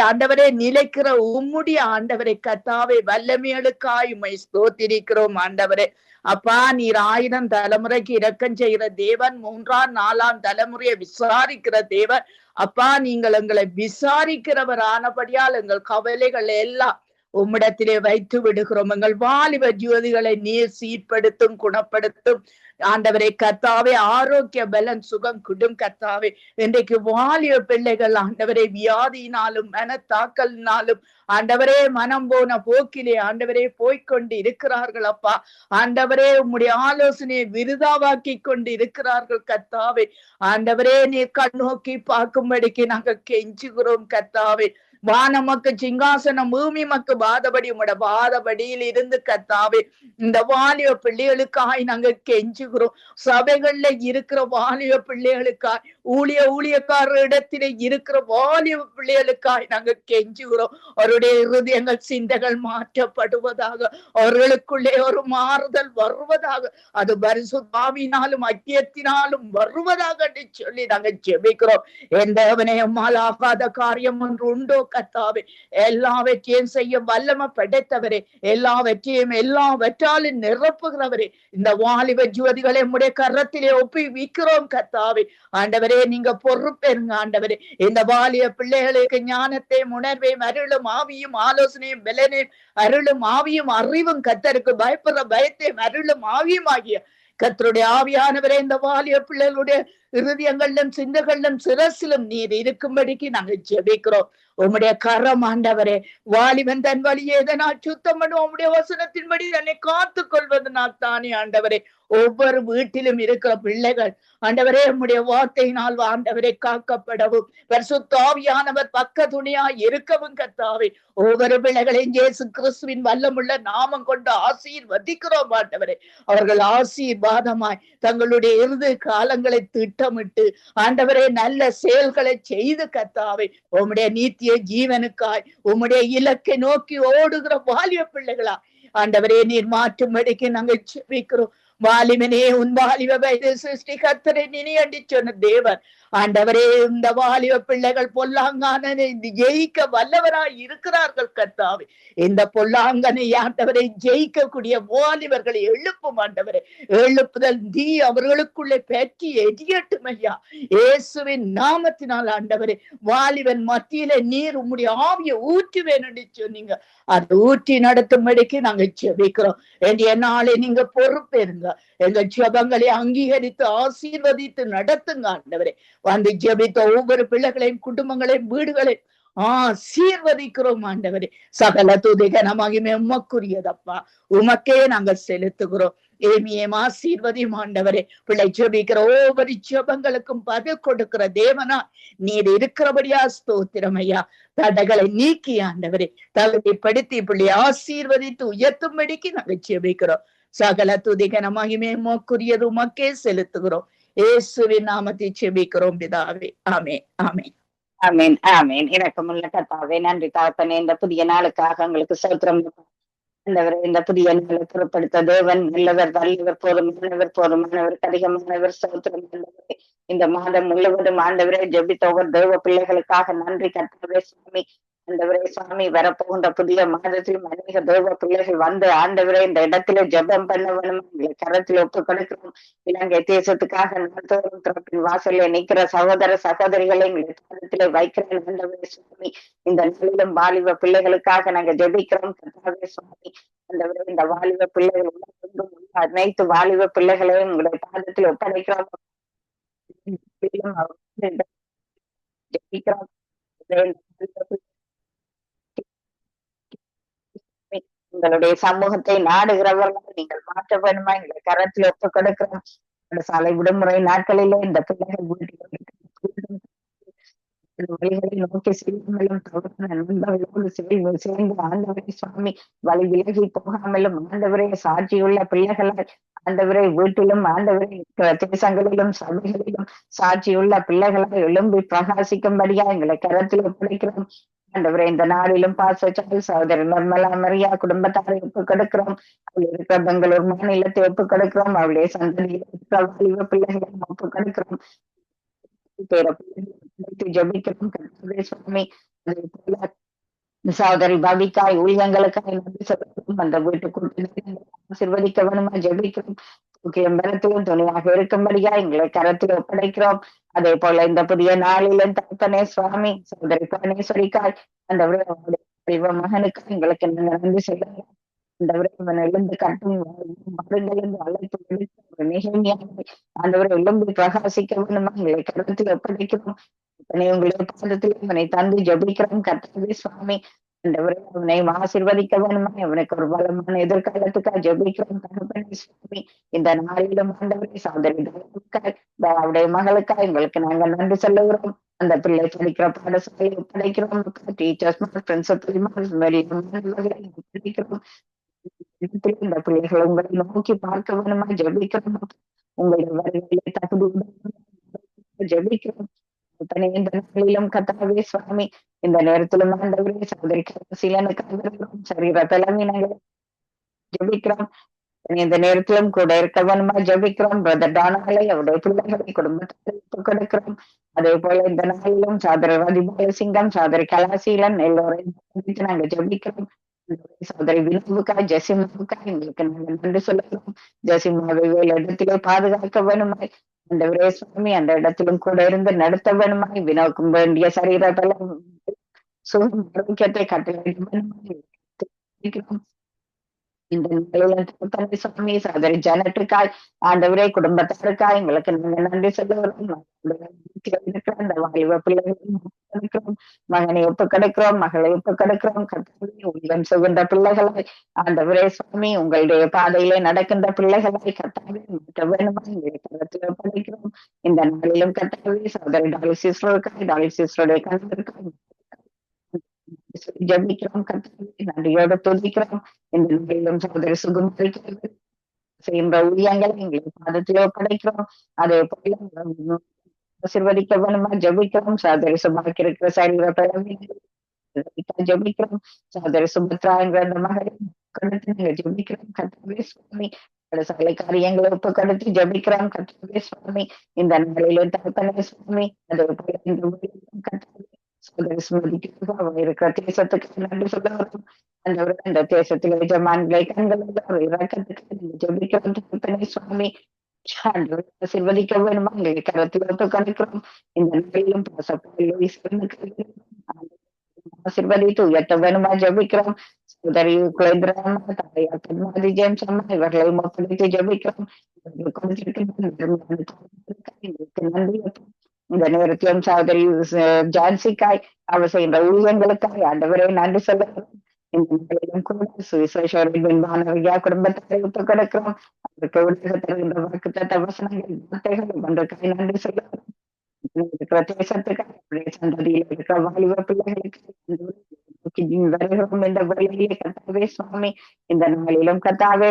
ஆண்டவரே நிலைக்கிற உம்முடைய ஆண்டவரை கர்த்தாவே வல்லமைகளுக்காய் உம்மை ஸ்தோத்திரிக்கிறோம் ஆண்டவரே. அப்பா, நீர் 1000 தலைமுறைக்கு இரக்கம் செய்கிற தேவன், 3ஆம் 4ஆம் தலைமுறையை விசாரிக்கிற தேவன். அப்பா, நீங்கள் எங்களை விசாரிக்கிறவர் ஆனபடியால் எங்கள் கவலைகள் எல்லாம் உம்மிடத்திலே வைத்து விடுகிறோம். எங்கள் வாலிப ஜோதிகளை நீர் சீர்படுத்தும், குணப்படுத்தும் ஆண்டவரை கர்த்தாவே. ஆரோக்கிய பலன் சுகம் குடும் கர்த்தாவே. இன்றைக்கு வாலிப பிள்ளைகள் ஆண்டவரை வியாதியினாலும் மனத்தாக்கலினாலும் ஆண்டவரே மனம் போன போக்கிலே ஆண்டவரே போய்கொண்டு இருக்கிறார்கள் அப்பா. ஆண்டவரே, உம்முடைய ஆலோசனையை விருதாவாக்கி கொண்டு இருக்கிறார்கள் கர்த்தாவே. ஆண்டவரே, நீர் கண்ணோக்கி பார்க்கும்படிக்கு நாங்கள் கெஞ்சுகிறோம் கர்த்தாவே. வானமக்கு சிங்காசனம், பூமி மக்கு பாதபடி, உம்முடைய பாதபடியில் இருந்து கர்த்தாவே இந்த வாலிப பிள்ளைகளுக்காய் நாங்கள் கெஞ்சுகிறோம். சபைகள்ல இருக்கிற வாலிப பிள்ளைகளுக்காய், ஊழியக்காரர் இடத்திலே இருக்கிற வாலிப பிள்ளைகளுக்காய் நாங்கள் கெஞ்சுகிறோம். அவருடைய இருதயங்கள், சிந்தைகள் மாற்றப்படுவதாக, அவர்களுக்குள்ளே ஒரு மாறுதல் வருவதாக, அது பரிசுத்தாவினாலும் ஐக்கியத்தினாலும் வருவதாக சொல்லி நாங்கள் ஜெபிக்கிறோம். எந்தவனே அம்மால் ஆகாத காரியம் ஒன்று உண்டோ கர்த்தாவே? எல்லாவற்றையும் செய்ய வல்லமை படைத்தவரே, எல்லாவற்றாலும் நிரப்புகிறவரே, இந்த வாலிப ஜோதிகளை உம்முடைய கரத்திலே ஒப்பி வைக்கிறோம் கர்த்தாவே. ஆண்டவரே, நீங்க பொறுப்பேருங்க ஆண்டவரே. இந்த வாலிப பிள்ளைகளுக்கு ஞானத்தையும் உணர்வையும் அருளும், ஆவியும் ஆலோசனையும் பலனையும் அருளும், ஆவியும் அறிவும், கர்த்தருக்கு பயப்படுற பயத்தையும் அருளும் ஆவியும் ஆகிய கர்த்தருடைய ஆவியானவரே இந்த வாலிப பிள்ளைகளுடைய இருதயங்களிலும் சிந்தைகளிலும் சிரசிலும் நீர் இருக்கும்படிக்கு நாங்கள் ஜெபிக்கிறோம். உம்முடைய கரம் ஆண்டவரே, வாலிபன் தன் வழியை எதனால் சுத்தம் பண்ணும் உம்முடைய வசனத்தின்படி தன்னை காத்துக் கொள்வதனால் தானே ஆண்டவரே. ஒவ்வொரு வீட்டிலும் இருக்கிற பிள்ளைகள் ஆண்டவரே உம்முடைய வார்த்தையினால் ஆண்டவரை காக்கப்படவும் பரிசுத்த ஆவியானவர் பக்க துணையாய் இருக்கவும் கர்த்தாவே ஒவ்வொரு பிள்ளைகளையும் இயேசு கிறிஸ்துவின் வல்லமுள்ள நாமம் கொண்டு ஆசீர்வதிக்கிறோம் ஆண்டவரே. அவர்கள் ஆசீர்வாதமாய் தங்களுடைய இறுதி காலங்களை திட்டமிட்டு ஆண்டவரே நல்ல செயல்களை செய்து கர்த்தாவே உம்முடைய நீத்திய ஜீவனுக்காய் உம்முடைய இலக்கை நோக்கி ஓடுகிற வாலிப பிள்ளைகளா ஆண்டவரே நீர் மாற்றும்படிக்கு நாங்கள் ஜெபிக்கிறோம். வாலிபனே, உன் வாலிப வயது சிருஷ்டி கர்த்தரை நினையண்டி சொன்ன தேவன் ஆண்டவரே, இந்த வாலிப பிள்ளைகள் பொல்லாங்கானனை ஜெயிக்க வல்லவராய் இருக்கிறார்கள் கர்த்தாவே. இந்த பொல்லாங்கனை ஆண்டவரை ஜெயிக்கக்கூடிய வாலிபர்களை எழுப்பும் ஆண்டவரே. எழுப்புதல் தீ அவர்களுக்குள்ளே பற்றி எரியட்டும் ஐயா, இயேசுவின் நாமத்தினால் ஆண்டவரே. வாலிபன் மத்தியில நீர் உம்முடைய ஆவியை ஊற்றுவேன் என்று சொன்னீங்க, அதை ஊற்றி நடத்தும்படிக்கு நாங்க ஜெபிக்கிறோம். வேண்டிய நாளை நீங்க பொறுப்பேருங்க, எங்க ஜெபங்களை அங்கீகரித்து ஆசீர்வதித்து நடத்துங்க ஆண்டவரே. வந்து ஜெபித்த ஒவ்வொரு பிள்ளைகளையும் குடும்பங்களையும் வீடுகளையும் ஆசீர்வதிக்கிறோம் ஆண்டவரே. சகல துதிக நமகிமே உமக்குரியதப்பா, உமக்கே நாங்கள் செலுத்துகிறோம். ஏமியம் ஆசீர்வதியும் ஆண்டவரே. பிள்ளை ஜெபிக்கிற ஒவ்வொரு ஜெபங்களுக்கும் பதில் கொடுக்கிற தேவனா நீர் இருக்கிறபடியா ஸ்தோத்திரம் ஐயா. தடைகளை நீக்கி ஆண்டவரே தகுதிப்படுத்தி பிள்ளை ஆசீர்வதித்து உயர்த்தும்படிக்கு நாங்கள் ஜெபிக்கிறோம். சகல துதிக நமகிமே உமக்குரியது உமக்கே செலுத்துகிறோம். இயேசுவின் நாமத்தை ஜெபிக்கிறோம் பிதாவே, ஆமென் ஆமென். ஆமீன் ஆமீன். இரக்கமுள்ள கர்த்தாவே, நன்றி தகப்பனே. இந்த புதிய நாளுக்காக உங்களுக்கு ஸ்தோத்திரம் ஆண்டவரே. இந்த புதிய நாளை பொறுப்படுத்த தேவன் நல்லவர், வல்லவர், போதுமானவர், போதுமானவருக்கு அதிகமானவர். ஸ்தோத்திரம் ஆண்டவரே. இந்த மாதம் முழுவதும் ஆண்டவரே ஜெபித்த ஒவ்வொரு தேவ பிள்ளைகளுக்காக நன்றி கர்த்தாவே சுவாமி. ஆண்டவரே சுவாமி, வரப்போகின்ற புதிய மாதத்திலும் அநேக தேவ பிள்ளைகள் வந்து ஆண்டவரே இந்த இடத்துல ஜெபம் பண்ண வேணும். எங்களை கரத்தில் ஒப்பு கொடுக்கிறோம். இலங்கை தேசத்துக்காக நாள்தோறும் திறப்பின் வாசல்ல நிற்கிற சகோதர சகோதரிகளை எங்களை கரத்திலே வைக்கிறேன் ஆண்டவரே சுவாமி. இந்த நாளிலும் வாலிப பிள்ளைகளுக்காக நாங்க ஜெபிக்கிறோம் கர்த்தாவே சுவாமி. ஆண்டவரே இந்த வாலிப பிள்ளைகள் அனைத்து வாலிப பிள்ளைகளையும் உங்களுடைய பாதத்தில் ஒப்படைக்கிறோம் ஜெபிக்கிறோம். உங்களுடைய சமூகத்தை நாடுகிறவர்கள் நீங்கள் மாற்ற வேணுமா எங்களை கரத்தில் ஒப்பு கொடுக்கிறோம். சாலை விடுமுறை நாட்களிலே இந்த பிள்ளைகள் வழிகளை நோக்கி செல்லாமலும் தவறான நண்பர்களோடு சேர்ந்து ஆண்டவரே சுவாமி வழி விலகி போகாமலும் ஆண்டவரே சாட்சியுள்ள பிள்ளைகளால் ஆண்டவரே வீட்டிலும் ஆண்டவரே தேசங்களிலும் சபைகளிலும் சாட்சியுள்ள பிள்ளைகளால் எழும்பி பிரகாசிக்கும்படியா எங்களை கரத்தில் ஒப்படைக்கிறோம் ஆண்டவரே. இந்த நாளிலும் பாசச்சால் சகோதரி நிர்மலா மரியா குடும்பத்தாரை ஒப்பு கொடுக்கிறோம். அவள் இருக்கிற பெங்களூர் மாநிலத்தை ஒப்பு கொடுக்கிறோம். அவளுடைய சந்ததியில் இருக்கிற வாலிப பிள்ளைகளையும் ஒப்பு கொடுக்கிறோம். ஜபிக்கிறோம் கர்த்தாவே சுவாமி. அதே போல சகோதரி பவிக்காய் ஊழியங்களுக்காய் நன்றி சொல்லுவோம். அந்த வீட்டுக்குள் ஆசீர்வதிக்க வேணுமா ஜெபிக்கிறோம். பலத்திலும் துணையாக இருக்கும்படியா எங்களை கரத்தில் ஒப்படைக்கிறோம். அதே போல இந்த புதிய நாளிலும் தகப்பனே சுவாமி சகோதரி பரமேஸ்வரிக்காய் அந்த மகனுக்காய் எங்களுக்கு நாங்கள் நன்றி செய்யலாம். இந்த இவன் எழுந்து கட்டும் மருந்திலிருந்து அழைப்பு நிகழ்ச்சியாக ஆண்டவரை எழும்பி பிரகாசிக்க வேணுமா எங்களை கருத்தில் ஒப்படைக்கிறோம். உங்களுடைய பாதத்தில் அவனை தந்து ஜபிக்கிறோம் கர்த்தாவே சுவாமி. ஆண்டவரை அவனை ஆசீர்வதிக்க வேணுமா அவனுக்கு ஒரு பலமான எதிர்காலத்துக்காக ஜபிக்கிறோம் தகப்பனே சுவாமி. இந்த நாளிலும் ஆண்டவரை சகோதரி அவருடைய மகளுக்காக எங்களுக்கு நாங்கள் நன்றி சொல்லுகிறோம். அந்த பிள்ளை படிக்கிற பாடசாலையை ஒப்படைக்கிறோம். டீச்சர்ஸ் படிக்கிறோம். இந்த பிள்ளைகளை உங்களை நோக்கி பார்க்க வேணுமா ஜபிக்கிறோம். உங்களுடைய வருகையை தகுதி ஜபிக்கிறோம். இந்த நாளிலும் கர்த்தாவே சுவாமி இந்த நேரத்திலும் ஆண்டவரே சகோதரி சரீர தலைமை நாங்கள் ஜபிக்கிறோம். இந்த நேரத்திலும் கூட இருக்க வேணுமா ஜபிக்கிறோம். பிரதர் டானாலை அவருடைய பிள்ளைகளை குடும்பத்தை கொடுக்கிறோம். அதே போல இந்த நாளிலும் சாதரி ரதிபால சிங்கம் சாதரி கலாசீலன் எல்லோரையும் நாங்க ஜபிக்கிறோம். சகோதரி வினோவுக்காய் ஜெசிமாவுக்காய் எங்களுக்கு நாங்கள் நன்றி சொல்லுகிறோம். ஜெசிமாவை வேலை இடத்திலே பாதுகாக்க வேணுமாய் ஆண்டவரே சுவாமி அந்த இடத்திலும் கூட இருந்து நடத்த வேணுமாய் வினோக்கும் வேண்டிய சரீர பலம் ஆரோக்கியத்தை கட்டளை இந்த நிலையில சுவாமி சகோதரி ஜனத்துக்காய் ஆண்டவரே குடும்பத்தாருக்காய் எங்களுக்கு நாங்க நன்றி சொல்லுகிறோம். இருக்கிற அந்த வாலிப பிள்ளைகளும் மகனை ஒப்பு கிடைக்கிறோம், மகளை ஒப்பு கிடைக்கிறோம். உங்கள் சுகின்ற பிள்ளைகளை ஆண்டவரே சுவாமி உங்களுடைய பாதையிலே நடக்கின்ற பிள்ளைகளை கட்டாவே வேணுமா எங்களுக்கு படிக்கிறோம். இந்த நாளிலும் கட்டாவே சகோதரி டாலிசிஸ்டருடைய கணவருக்காய் ஜபிக்கிறோம், கர்த்தாவே நன்றியோட துதிக்கிறோம். இந்த நிலையிலும் சகோதரி சுகம் செய்கின்ற ஊழியங்களை எங்களை பாதத்திலே ஒப்படைக்கிறோம். அதே போல ஆசீர்வதிக்க வேணுமா ஜபிக்கிறோம். சகோதரி சுபாக்கு இருக்கிற சரீர ஜபிக்கிறோம். சகோதரி சுபத்ரா என்ற அந்த மகளை ஜபிக்கிறோம். கர்த்தாவே சுவாமி சகல காரியங்களை ஒப்பு கொடுத்து ஜபிக்கிறோம். கர்த்தாவே சுவாமி இந்த நாளிலும் தகப்பனே சுவாமி அதே போல இந்த ஊழியம் கர்த்தாவே இருக்கிற தேசத்துக்கு நன்றி சொல்லுகிறோம். அந்த தேசத்தில் எஜமான்களை கண்கள் ஜபிக்கிறோம். சுவாமி ஆசீர்வதிக்க வேணுமா எங்களை கரத்தில் கணிக்கிறோம். இந்த நிலையிலும் ஆசீர்வதித்து உயர்த்த வேணுமா ஜபிக்கிறோம். சகோதரி குலேந்திரமா தாயார் பத்மாவதி ஜெயம்ஸ் அம்மா இவர்களையும் ஒப்படைத்து ஜபிக்கிறோம். நன்றி. இந்த நேரத்திலும் சகோதரி ஜான்சிக்காய் அவர் செய்கின்ற ஊழியங்களுக்காய் ஆண்டவரே நன்றி சொல்லுகிறோம். இந்த நிலையிலும் கூட சுவிசேஷரின் பின்பானவையா குடும்பத்தை ஒப்பு கொடுக்கிறோம். அவருக்கு உலக தருகின்ற வாக்குத்தத்த வசனங்கள் வார்த்தைகள் ஒன்றுக்காய் நன்றி சொல்லுகிறோம். இருக்கிற தேசத்துக்காக சந்ததியில் இருக்கிற வாலிப பிள்ளைகளுக்கு வருகிறோம். இந்த வழியிலே கர்த்தாவே சுவாமி இந்த நாளிலும் கர்த்தாவே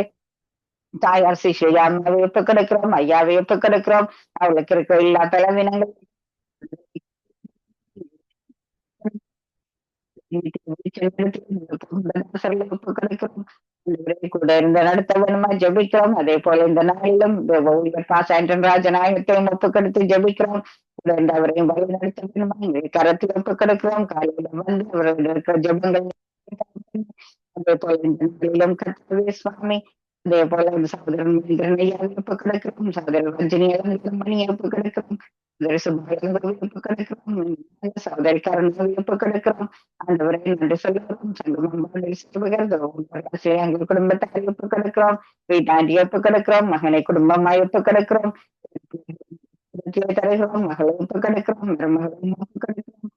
தாயார் சிஷ்யா அம்மாவை ஒப்பு கொடுக்கிறோம், ஐயாவை ஒப்பு கொடுக்கிறோம். அவளுக்கு இருக்கிற எல்லா பலவீனங்கள் கூட இருந்த நடத்த வேணுமா ஜபிக்கிறோம். அதே போல இந்த நாளிலும் ராஜநாயகத்தையும் ஒப்பு கொடுத்து ஜபிக்கிறோம். அவரையும் வழி நடத்த வேணுமா கரத்தில் ஒப்பு கொடுக்கிறோம். காலையில வந்து அவர்கள் இருக்கிற ஜபங்கள் அதே போல இந்த நாளிலும் கர்த்தாவே சுவாமி அதே போல சகோதரன் ஒப்பு கொடுக்கிறோம். சகோதரர் ரஜினியை ஒப்பு கொடுக்கிறோம். சகோதரி கருணாவை ஒப்பு கொடுக்கிறோம். ஆண்டவரை நன்றி சொல்லுகிறோம். எங்கள் குடும்பத்தை ஒப்பு கொடுக்கிறோம். வீட்டாண்டியை ஒப்பு கொடுக்கிறோம். மகனை குடும்பமாய் ஒப்பு கொடுக்கிறோம். தருகிறோம். மகளை ஒப்பு கொடுக்கிறோம். மருமகளையும் ஒப்பு கொடுக்கிறோம்.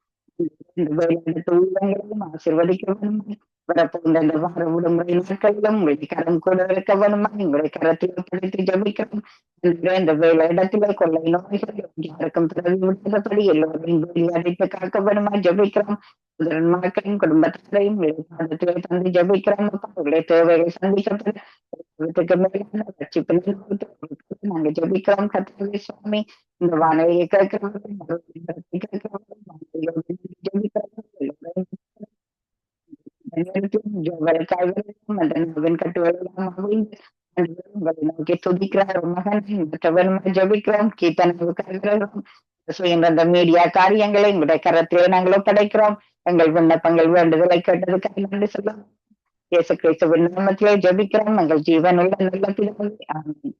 ஆசீர்வதிக்க வேணுமா வரப்போகின்ற இந்த வார விடுமுறை நாட்களிலும் வெளிக்காரம் கூட இருக்க வேணுமா எங்களுடைய கரத்தில் படித்து ஜபிக்கிறோம். இந்த வேலை இடத்திலே கொள்ளை நோய்கள் யாருக்கும் பிறகு விடுதபடி எல்லோரையும் வெளியடித்து காக்க வேணுமா ஜபிக்கிறோம். மக்களின் குடும்பத்தாரையும் வெளிப்பாடத்திலே தந்து ஜபிக்கிறோம். அவர்களுடைய தேவைகளை சந்திக்கப்பட்டு மேலான ரட்சிப்பு நாங்க ஜபிக்கிறோம். கர்த்தாவே சுவாமி இந்த வானொலியை கேட்கிறவர்கள் நோக்கி துதிக்கிறார் மகன் ஜபிக்கிறோம். கீர்த்தனை மீடியா காரியங்களை உங்களுடைய கரத்திலே நாங்கள் ஒப்படைக்கிறோம். எங்கள் விண்ணப்பங்கள் வேண்டுதலை கேட்டதுக்காக நன்றி சொல்லுவோம். இயேசு கிறிஸ்துவின் நாமத்திலே ஜபிக்கிறோம். எங்கள் ஜீவனுள்ள நல்ல பிதாவே. ஆமென்.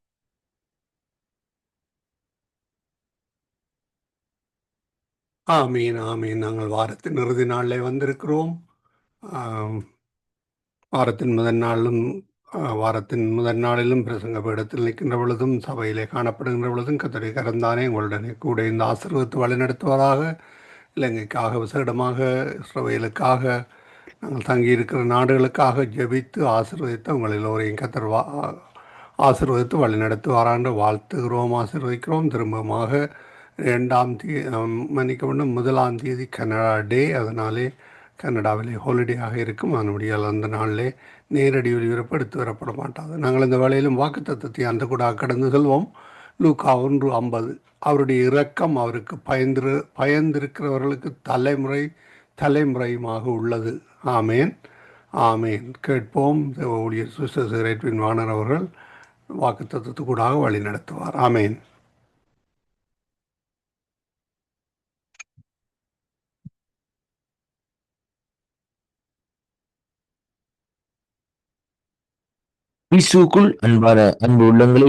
ஆமீன் ஆமீன். நாங்கள் வாரத்தின் இறுதி நாளில் வந்திருக்கிறோம். வாரத்தின் முதல் நாளிலும் பிரசங்க பீடத்தில் நிற்கின்ற பொழுதும் சபையிலே காணப்படுகின்ற பொழுதும் கர்த்தருடைய கரந்தானே உங்களுடனே கூட இந்த ஆசீர்வாதத்தை வழிநடத்துவதாக. இலங்கைக்காக விசேடமாக இஸ்ரவேலுக்காக நாங்கள் தங்கியிருக்கிற நாடுகளுக்காக ஜெபித்து ஆசீர்வதித்து உங்கள் எல்லோரையும் கர்த்தர் ஆசீர்வதித்து வழிநடத்துவாராண்டு வாழ்த்துகிறோம், ஆசீர்வதிக்கிறோம். திரும்பமாக 2ஆம் தேதி 1ஆம் தேதி கனடா டே. அதனாலே கனடாவிலே ஹாலிடேயாக இருக்கும். அதனுடைய அந்த நாளிலே நேரடி ஒலிபரப்பு எடுத்து வரப்பட மாட்டாது. நாங்கள் இந்த வேளையிலும் வாக்குத்தத்தத்தை அந்த கூட கடந்து செல்வோம். லூக்கா 1:50. அவருடைய இரக்கம் அவருக்கு பயந்திருக்கிறவர்களுக்கு தலைமுறையுமாக உள்ளது. ஆமேன் ஆமேன். கேட்போம். ஊழியர் சுவிசேஷர் வாணர் அவர்கள் வாக்குத்தத்தத்துக்கூடாக வழி நடத்துவார். ஆமேன். கிறிஸ்துவுக்குள் அன்பு உள்ளங்களை